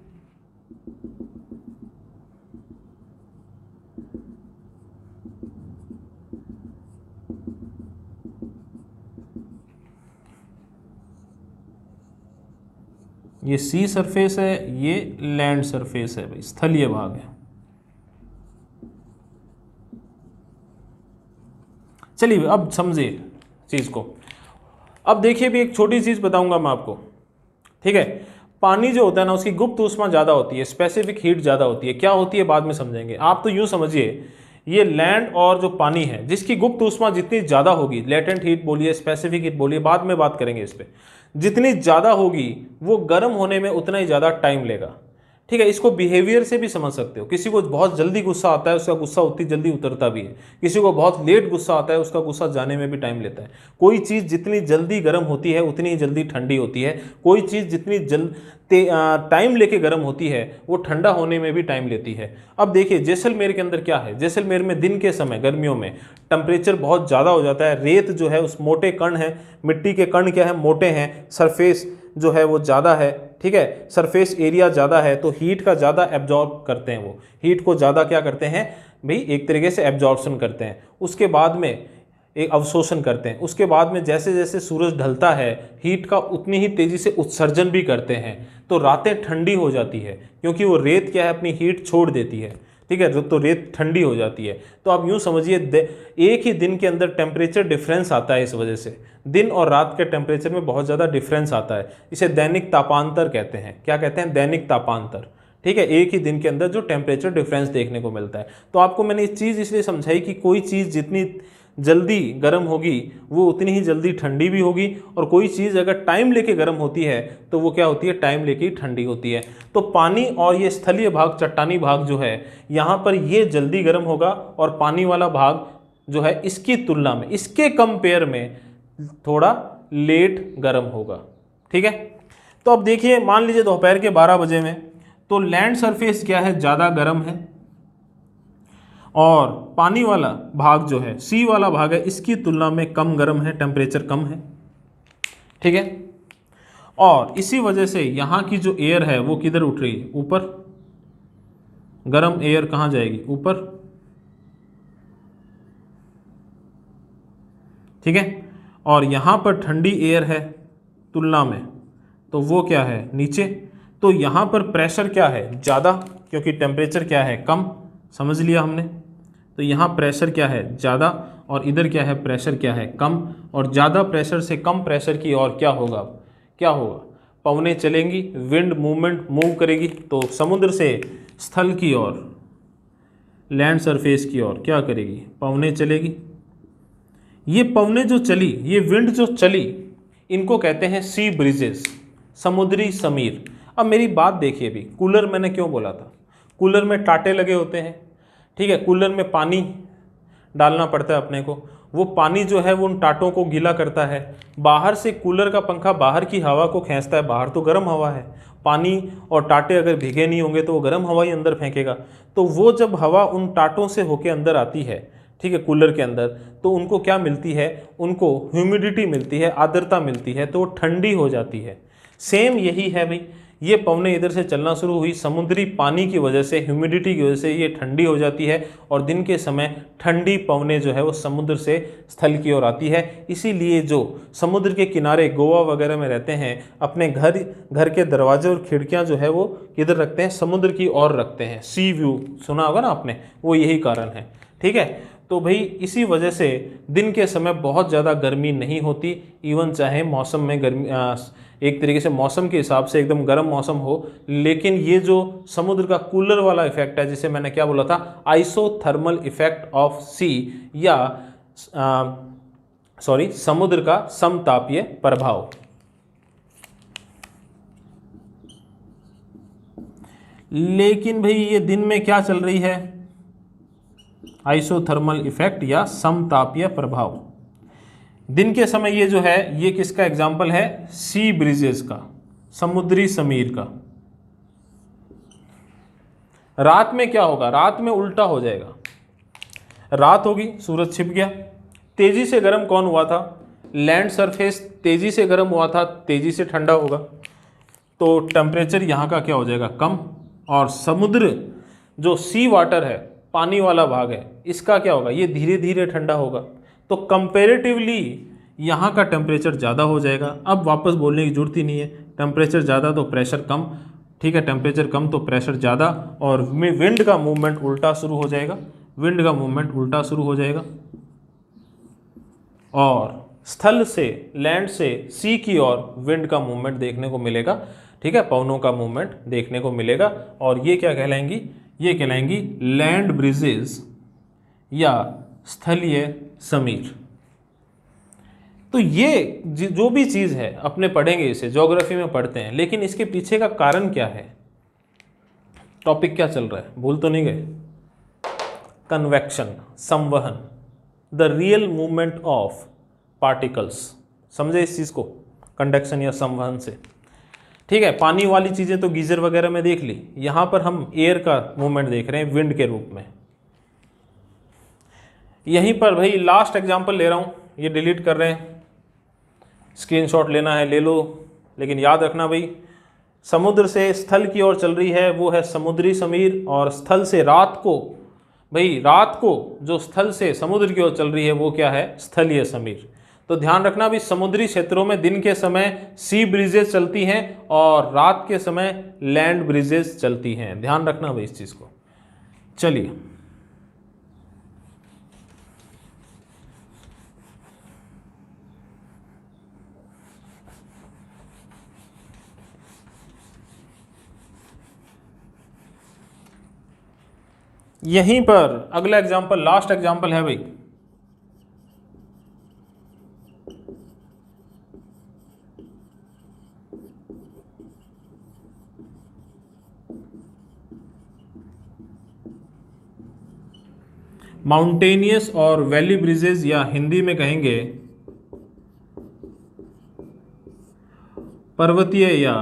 ये सी सरफेस है, ये लैंड सरफेस है भाई, स्थलीय भाग है। चलिए अब समझिए चीज़ को। अब देखिए भी, एक छोटी चीज़ बताऊंगा मैं आपको। ठीक है, पानी जो होता है ना, उसकी गुप्त ऊष्मा ज़्यादा होती है, स्पेसिफिक हीट ज़्यादा होती है। क्या होती है बाद में समझेंगे। आप तो यूँ समझिए, ये लैंड और जो पानी है, जिसकी गुप्त ऊष्मा जितनी ज़्यादा होगी, लेटेंट हीट बोलिए, स्पेसिफिक हीट बोलिए, बाद में बात करेंगे इस पर, जितनी ज़्यादा होगी वो गर्म होने में उतना ही ज़्यादा टाइम लेगा। ठीक है, इसको बिहेवियर से भी समझ सकते हो। किसी को बहुत जल्दी गुस्सा आता है, उसका गुस्सा उतनी जल्दी उतरता भी है। किसी को बहुत लेट गुस्सा आता है, उसका गुस्सा जाने में भी टाइम लेता है। कोई चीज़ जितनी जल्दी गर्म होती है उतनी ही जल्दी ठंडी होती है। कोई चीज़ जितनी टाइम लेके गर्म होती है वो ठंडा होने में भी टाइम लेती है। अब देखिए जैसलमेर के अंदर क्या है, जैसलमेर में दिन के समय गर्मियों में टेम्परेचर बहुत ज़्यादा हो जाता है। रेत जो है उस मोटे कण है, मिट्टी के कण क्या है, मोटे हैं, सरफेस जो है वो ज़्यादा है, ठीक है, सरफेस एरिया ज़्यादा है, तो हीट का ज़्यादा एब्जॉर्ब करते हैं। वो हीट को ज़्यादा क्या करते हैं भाई, एक तरीके से एब्जॉर्प्शन करते हैं। उसके बाद में एक अवशोषण करते हैं। उसके बाद में जैसे जैसे सूरज ढलता है हीट का उतनी ही तेज़ी से उत्सर्जन भी करते हैं, तो रातें ठंडी हो जाती है, क्योंकि वो रेत क्या है अपनी हीट छोड़ देती है, ठीक है, तो रेत ठंडी हो जाती है। तो आप यूँ समझिए एक ही दिन के अंदर टेम्परेचर डिफरेंस आता है। इस वजह से दिन और रात के टेम्परेचर में बहुत ज़्यादा डिफरेंस आता है। इसे दैनिक तापांतर कहते हैं। क्या कहते हैं? दैनिक तापांतर। ठीक है, एक ही दिन के अंदर जो टेम्परेचर डिफरेंस देखने को मिलता है। तो आपको मैंने इस चीज़ इसलिए समझाई कि कोई चीज़ जितनी जल्दी गर्म होगी वो उतनी ही जल्दी ठंडी भी होगी, और कोई चीज़ अगर टाइम लेके गर्म होती है तो वो क्या होती है, टाइम लेके ठंडी होती है। तो पानी और ये स्थलीय भाग, चट्टानी भाग जो है, यहाँ पर ये जल्दी गर्म होगा, और पानी वाला भाग जो है इसकी तुलना में, इसके कंपेयर में थोड़ा लेट गर्म होगा। ठीक है, तो अब देखिए मान लीजिए दोपहर के 12 बजे में, तो लैंड सरफेस क्या है, ज़्यादा गर्म है, और पानी वाला भाग जो है, सी वाला भाग है, इसकी तुलना में कम गर्म है, टेम्परेचर कम है। ठीक है, और इसी वजह से यहाँ की जो एयर है वो किधर उठ रही है, ऊपर। गर्म एयर कहाँ जाएगी, ऊपर। ठीक है, और यहाँ पर ठंडी एयर है तुलना में, तो वो क्या है, नीचे। तो यहाँ पर प्रेशर क्या है, ज़्यादा, क्योंकि टेम्परेचर क्या है, कम। समझ लिया हमने। तो यहाँ प्रेशर क्या है, ज़्यादा, और इधर क्या है, प्रेशर क्या है, कम। और ज़्यादा प्रेशर से कम प्रेशर की ओर क्या होगा, क्या होगा, पवनें चलेंगी, विंड मूवमेंट मूव करेगी। तो समुद्र से स्थल की ओर, लैंड सरफेस की ओर क्या करेगी, पवनें चलेगी। ये पवनें जो चली, ये विंड जो चली, इनको कहते हैं सी ब्रिजेस, समुद्री समीर। अब मेरी बात देखिए, भी कूलर मैंने क्यों बोला था, कूलर में टाटे लगे होते हैं। ठीक है, कूलर में पानी डालना पड़ता है अपने को, वो पानी जो है वो उन टाटों को गीला करता है। बाहर से कूलर का पंखा बाहर की हवा को खींचता है, बाहर तो गर्म हवा है, पानी और टाटे अगर भीगे नहीं होंगे तो वो गर्म हवा ही अंदर फेंकेगा। तो वो जब हवा उन टाटों से होके अंदर आती है, ठीक है, कूलर के अंदर, तो उनको क्या मिलती है, उनको ह्यूमिडिटी मिलती है, आर्द्रता मिलती है, तो वो ठंडी हो जाती है। सेम यही है भाई, ये पवनें इधर से चलना शुरू हुई, समुद्री पानी की वजह से, ह्यूमिडिटी की वजह से ये ठंडी हो जाती है, और दिन के समय ठंडी पवनें जो है वो समुद्र से स्थल की ओर आती है। इसीलिए जो समुद्र के किनारे गोवा वगैरह में रहते हैं, अपने घर के दरवाजे और खिड़कियां जो है वो किधर रखते हैं, समुद्र की ओर रखते हैं। सी व्यू सुना होगा ना आपने, वो यही कारण है। ठीक है, तो भाई इसी वजह से दिन के समय बहुत ज़्यादा गर्मी नहीं होती, इवन चाहे मौसम में गर्मी, एक तरीके से मौसम के हिसाब से एकदम गर्म मौसम हो, लेकिन ये जो समुद्र का कूलर वाला इफेक्ट है, जिसे मैंने क्या बोला था, आइसोथर्मल इफेक्ट ऑफ सी, या समुद्र का समतापीय प्रभाव। लेकिन भाई ये दिन में क्या चल रही है, आइसोथर्मल इफेक्ट या समतापीय प्रभाव। दिन के समय ये जो है, ये किसका एग्जाम्पल है, सी ब्रिजेस का, समुद्री समीर का। रात में क्या होगा, रात में उल्टा हो जाएगा। रात होगी, सूरज छिप गया, तेजी से गर्म कौन हुआ था, लैंड सरफेस तेजी से गर्म हुआ था, तेजी से ठंडा होगा, तो टेम्परेचर यहाँ का क्या हो जाएगा, कम। और समुद्र जो सी वाटर है, पानी वाला भाग है, इसका क्या होगा, ये धीरे धीरे ठंडा होगा। तो कंपैरेटिवली यहाँ का टेम्परेचर ज़्यादा हो जाएगा। अब वापस बोलने की जरूरत ही नहीं है, टेम्परेचर ज़्यादा तो प्रेशर कम। ठीक है, टेम्परेचर कम तो प्रेशर ज़्यादा, और विंड का मूवमेंट उल्टा शुरू हो जाएगा, विंड का मूवमेंट उल्टा शुरू हो जाएगा, और स्थल से, लैंड से सी की ओर विंड का मूवमेंट देखने को मिलेगा। ठीक है, पवनों का मूवमेंट देखने को मिलेगा, और ये क्या कहलाएंगी, ये कहलाएंगी लैंड ब्रिजेस या स्थलीय समीर। तो ये जो भी चीज़ है अपने पढ़ेंगे, इसे ज्योग्राफी में पढ़ते हैं, लेकिन इसके पीछे का कारण क्या है, टॉपिक क्या चल रहा है, भूल तो नहीं गए? कन्वेक्शन, संवहन, the real movement of particles. समझे इस चीज़ को, कंडक्शन या संवहन से। ठीक है, पानी वाली चीज़ें तो गीजर वगैरह में देख ली, यहाँ पर हम एयर का मूवमेंट देख रहे हैं विंड के रूप में। यहीं पर भाई लास्ट एग्जांपल ले रहा हूँ, ये डिलीट कर रहे हैं, स्क्रीनशॉट लेना है ले लो, लेकिन याद रखना भाई समुद्र से स्थल की ओर चल रही है वो है समुद्री समीर, और स्थल से रात को, भाई रात को जो स्थल से समुद्र की ओर चल रही है वो क्या है, स्थलीय समीर। तो ध्यान रखना भी समुद्री क्षेत्रों में दिन के समय सी ब्रिजेस चलती हैं और रात के समय लैंड ब्रिजेस चलती हैं, ध्यान रखना भाई इस चीज़ को। चलिए यहीं पर अगला एग्जाम्पल, लास्ट एग्जाम्पल है भाई, माउंटेनियस और वैली ब्रिजेस, या हिंदी में कहेंगे पर्वतीय या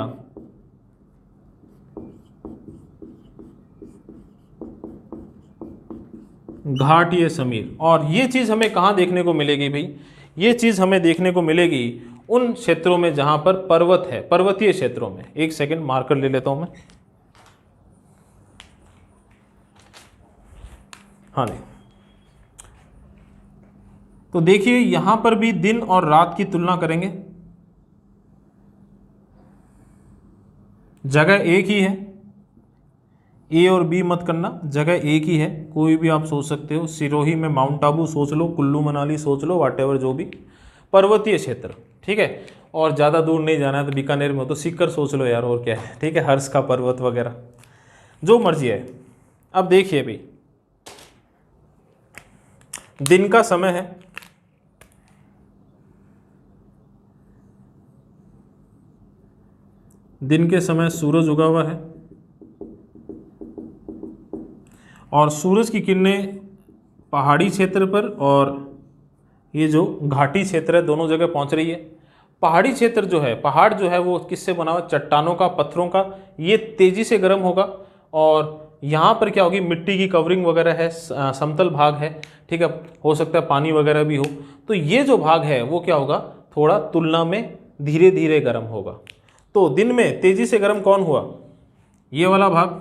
घाटीय समीर। और ये चीज़ हमें कहाँ देखने को मिलेगी भाई, ये चीज़ हमें देखने को मिलेगी उन क्षेत्रों में जहाँ पर पर्वत है, पर्वतीय क्षेत्रों में। एक सेकंड मार्कर ले लेता हूँ मैं। हाँ नहीं, तो देखिए यहां पर भी दिन और रात की तुलना करेंगे, जगह एक ही है, ए और बी मत करना, जगह एक ही है, कोई भी आप सोच सकते हो, सिरोही में माउंट आबू सोच लो, कुल्लू मनाली सोच लो, वाटेवर जो भी पर्वतीय क्षेत्र। ठीक है, और ज़्यादा दूर नहीं जाना है तो बीकानेर में हो तो सीकर सोच लो यार, और क्या है। ठीक है, हर्ष का पर्वत वगैरह जो मर्जी है। अब देखिए भाई दिन का समय है, दिन के समय सूरज उगा हुआ है और सूरज की किरणें पहाड़ी क्षेत्र पर और ये जो घाटी क्षेत्र है दोनों जगह पहुंच रही है। पहाड़ी क्षेत्र जो है, पहाड़ जो है वो किससे बना हुआ, चट्टानों का, पत्थरों का, ये तेजी से गर्म होगा और यहाँ पर क्या होगी, मिट्टी की कवरिंग वगैरह है, समतल भाग है। ठीक है, हो सकता है पानी वगैरह भी हो, तो ये जो भाग है वो क्या होगा, थोड़ा तुलना में धीरे धीरे गर्म होगा। तो दिन में तेजी से गर्म कौन हुआ, ये वाला भाग।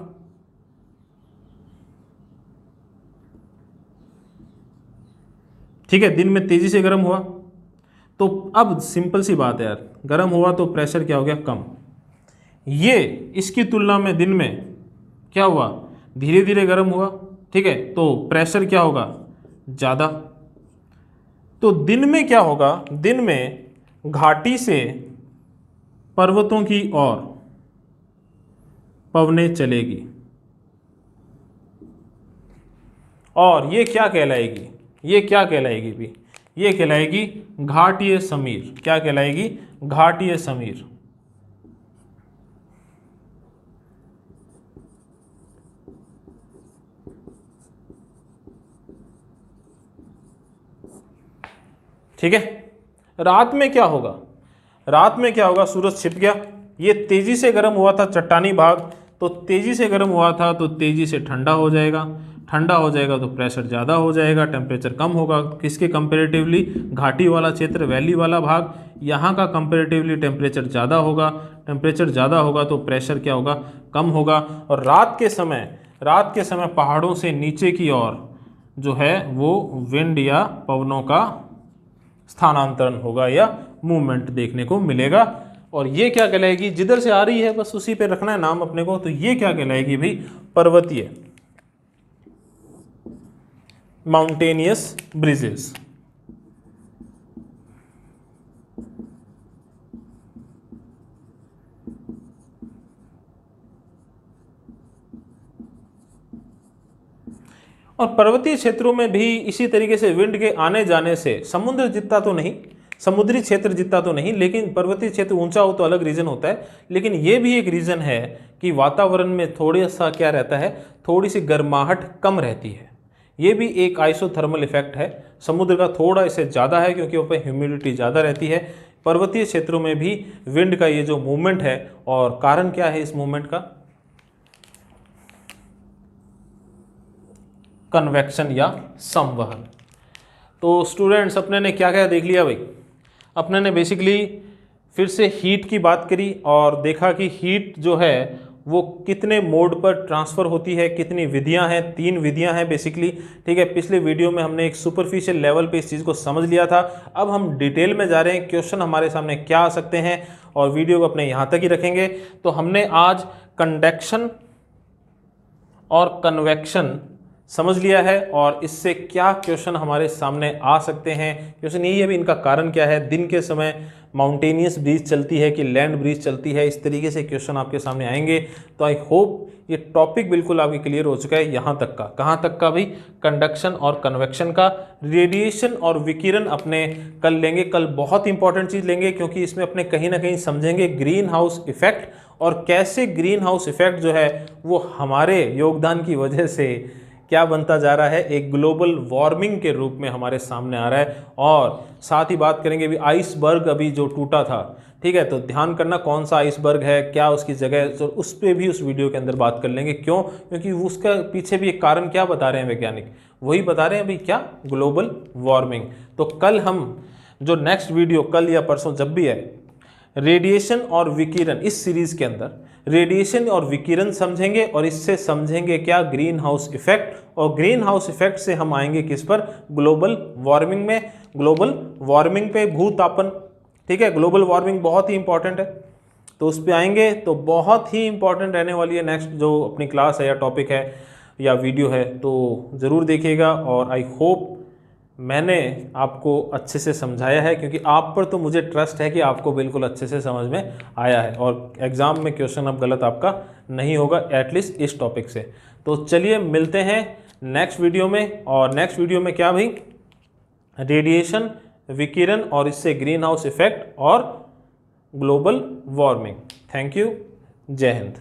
ठीक है, दिन में तेजी से गर्म हुआ, तो अब सिंपल सी बात है यार, गर्म हुआ तो प्रेशर क्या हो गया, कम। ये इसकी तुलना में दिन में क्या हुआ, धीरे धीरे गर्म हुआ। ठीक है, तो प्रेशर क्या होगा, ज़्यादा। तो दिन में क्या होगा, दिन में घाटी से पर्वतों की ओर पवनें चलेगी और ये क्या कहलाएगी, ये क्या कहलाएगी भी, ये कहलाएगी घाटीय समीर। क्या कहलाएगी, घाटीय समीर। ठीक है, रात में क्या होगा, रात में क्या होगा, सूरज छिप गया, ये तेजी से गर्म हुआ था चट्टानी भाग, तो तेजी से गर्म हुआ था तो तेजी से ठंडा हो जाएगा, ठंडा हो जाएगा तो प्रेशर ज़्यादा हो जाएगा, टेम्परेचर कम होगा। किसके कंपेरेटिवली, घाटी वाला क्षेत्र, वैली वाला भाग, यहाँ का कंपेरेटिवली टेम्परेचर ज़्यादा होगा, टेम्परेचर ज़्यादा होगा तो प्रेशर क्या होगा, कम होगा। और रात के समय पहाड़ों से नीचे की ओर जो है वो विंड या पवनों का स्थानांतरण होगा या मूवमेंट देखने को मिलेगा। और ये क्या कहलाएगी, जिधर से आ रही है बस उसी पे रखना है नाम अपने को, तो ये क्या कहलाएगी भाई, पर्वतीय, माउंटेनियस ब्रिजेस। और पर्वतीय क्षेत्रों में भी इसी तरीके से विंड के आने जाने से, समुद्र जितना तो नहीं, समुद्री क्षेत्र जितना तो नहीं, लेकिन पर्वतीय क्षेत्र ऊंचा हो तो अलग रीज़न होता है, लेकिन ये भी एक रीज़न है कि वातावरण में थोड़ा सा क्या रहता है, थोड़ी सी गर्माहट कम रहती है। ये भी एक आइसोथर्मल इफेक्ट है। समुद्र का थोड़ा इसे ज़्यादा है क्योंकि वहाँ पर ह्यूमिडिटी ज़्यादा रहती है। पर्वतीय क्षेत्रों में भी विंड का ये जो मूवमेंट है, और कारण क्या है इस मूवमेंट का, कन्वेक्शन या संवहन। तो स्टूडेंट्स अपने ने क्या क्या देख लिया भाई, अपने ने बेसिकली फिर से हीट की बात करी और देखा कि हीट जो है वो कितने मोड पर ट्रांसफ़र होती है, कितनी विधियां हैं, 3 विधियां हैं बेसिकली। ठीक है, पिछले वीडियो में हमने एक सुपरफिशियल लेवल पे इस चीज़ को समझ लिया था। अब हम डिटेल में जा रहे हैं, क्वेश्चन हमारे सामने क्या आ सकते हैं, और वीडियो को अपने यहाँ तक ही रखेंगे। तो हमने आज कंडक्शन और कन्वेक्शन समझ लिया है, और इससे क्या क्वेश्चन हमारे सामने आ सकते हैं। क्वेश्चन यही है भी इनका कारण क्या है, दिन के समय माउंटेनियस ब्रीज चलती है कि लैंड ब्रीज चलती है, इस तरीके से क्वेश्चन आपके सामने आएंगे। तो आई होप ये टॉपिक बिल्कुल आपके क्लियर हो चुका है। यहाँ तक का, कहाँ तक का भाई, कंडक्शन और कन्वेक्शन का। रेडिएशन और विकिरण अपने कल लेंगे, कल बहुत इंपॉर्टेंट चीज़ लेंगे, क्योंकि इसमें अपने कहीं ना कहीं समझेंगे ग्रीन हाउस इफेक्ट, और कैसे ग्रीन हाउस इफेक्ट जो है वो हमारे योगदान की वजह से क्या बनता जा रहा है, एक ग्लोबल वार्मिंग के रूप में हमारे सामने आ रहा है। और साथ ही बात करेंगे भी आइसबर्ग अभी जो टूटा था, ठीक है, तो ध्यान करना कौन सा आइसबर्ग है, क्या उसकी जगह, तो उस पर भी उस वीडियो के अंदर बात कर लेंगे। क्यों? क्योंकि उसका पीछे भी एक कारण क्या बता रहे हैं वैज्ञानिक, वही बता रहे हैं अभी क्या, ग्लोबल वार्मिंग। तो कल हम जो नेक्स्ट वीडियो, कल या परसों जब भी है, रेडिएशन और विकिरण, इस सीरीज के अंदर रेडिएशन और विकिरण समझेंगे, और इससे समझेंगे क्या, ग्रीन हाउस इफेक्ट। और ग्रीन हाउस इफेक्ट से हम आएंगे किस पर, ग्लोबल वार्मिंग में। ग्लोबल वार्मिंग पे भूतापन, ठीक है, ग्लोबल वार्मिंग बहुत ही इंपॉर्टेंट है, तो उस पर आएंगे। तो बहुत ही इंपॉर्टेंट रहने वाली है नेक्स्ट जो अपनी क्लास है या टॉपिक है या वीडियो है, तो ज़रूर देखिएगा। और आई होप मैंने आपको अच्छे से समझाया है, क्योंकि आप पर तो मुझे ट्रस्ट है कि आपको बिल्कुल अच्छे से समझ में आया है, और एग्ज़ाम में क्वेश्चन अब गलत आपका नहीं होगा, एटलीस्ट इस टॉपिक से। तो चलिए मिलते हैं नेक्स्ट वीडियो में। और नेक्स्ट वीडियो में क्या भाई, रेडिएशन, विकिरण और इससे ग्रीन हाउस इफेक्ट और ग्लोबल वार्मिंग। थैंक यू, जय हिंद।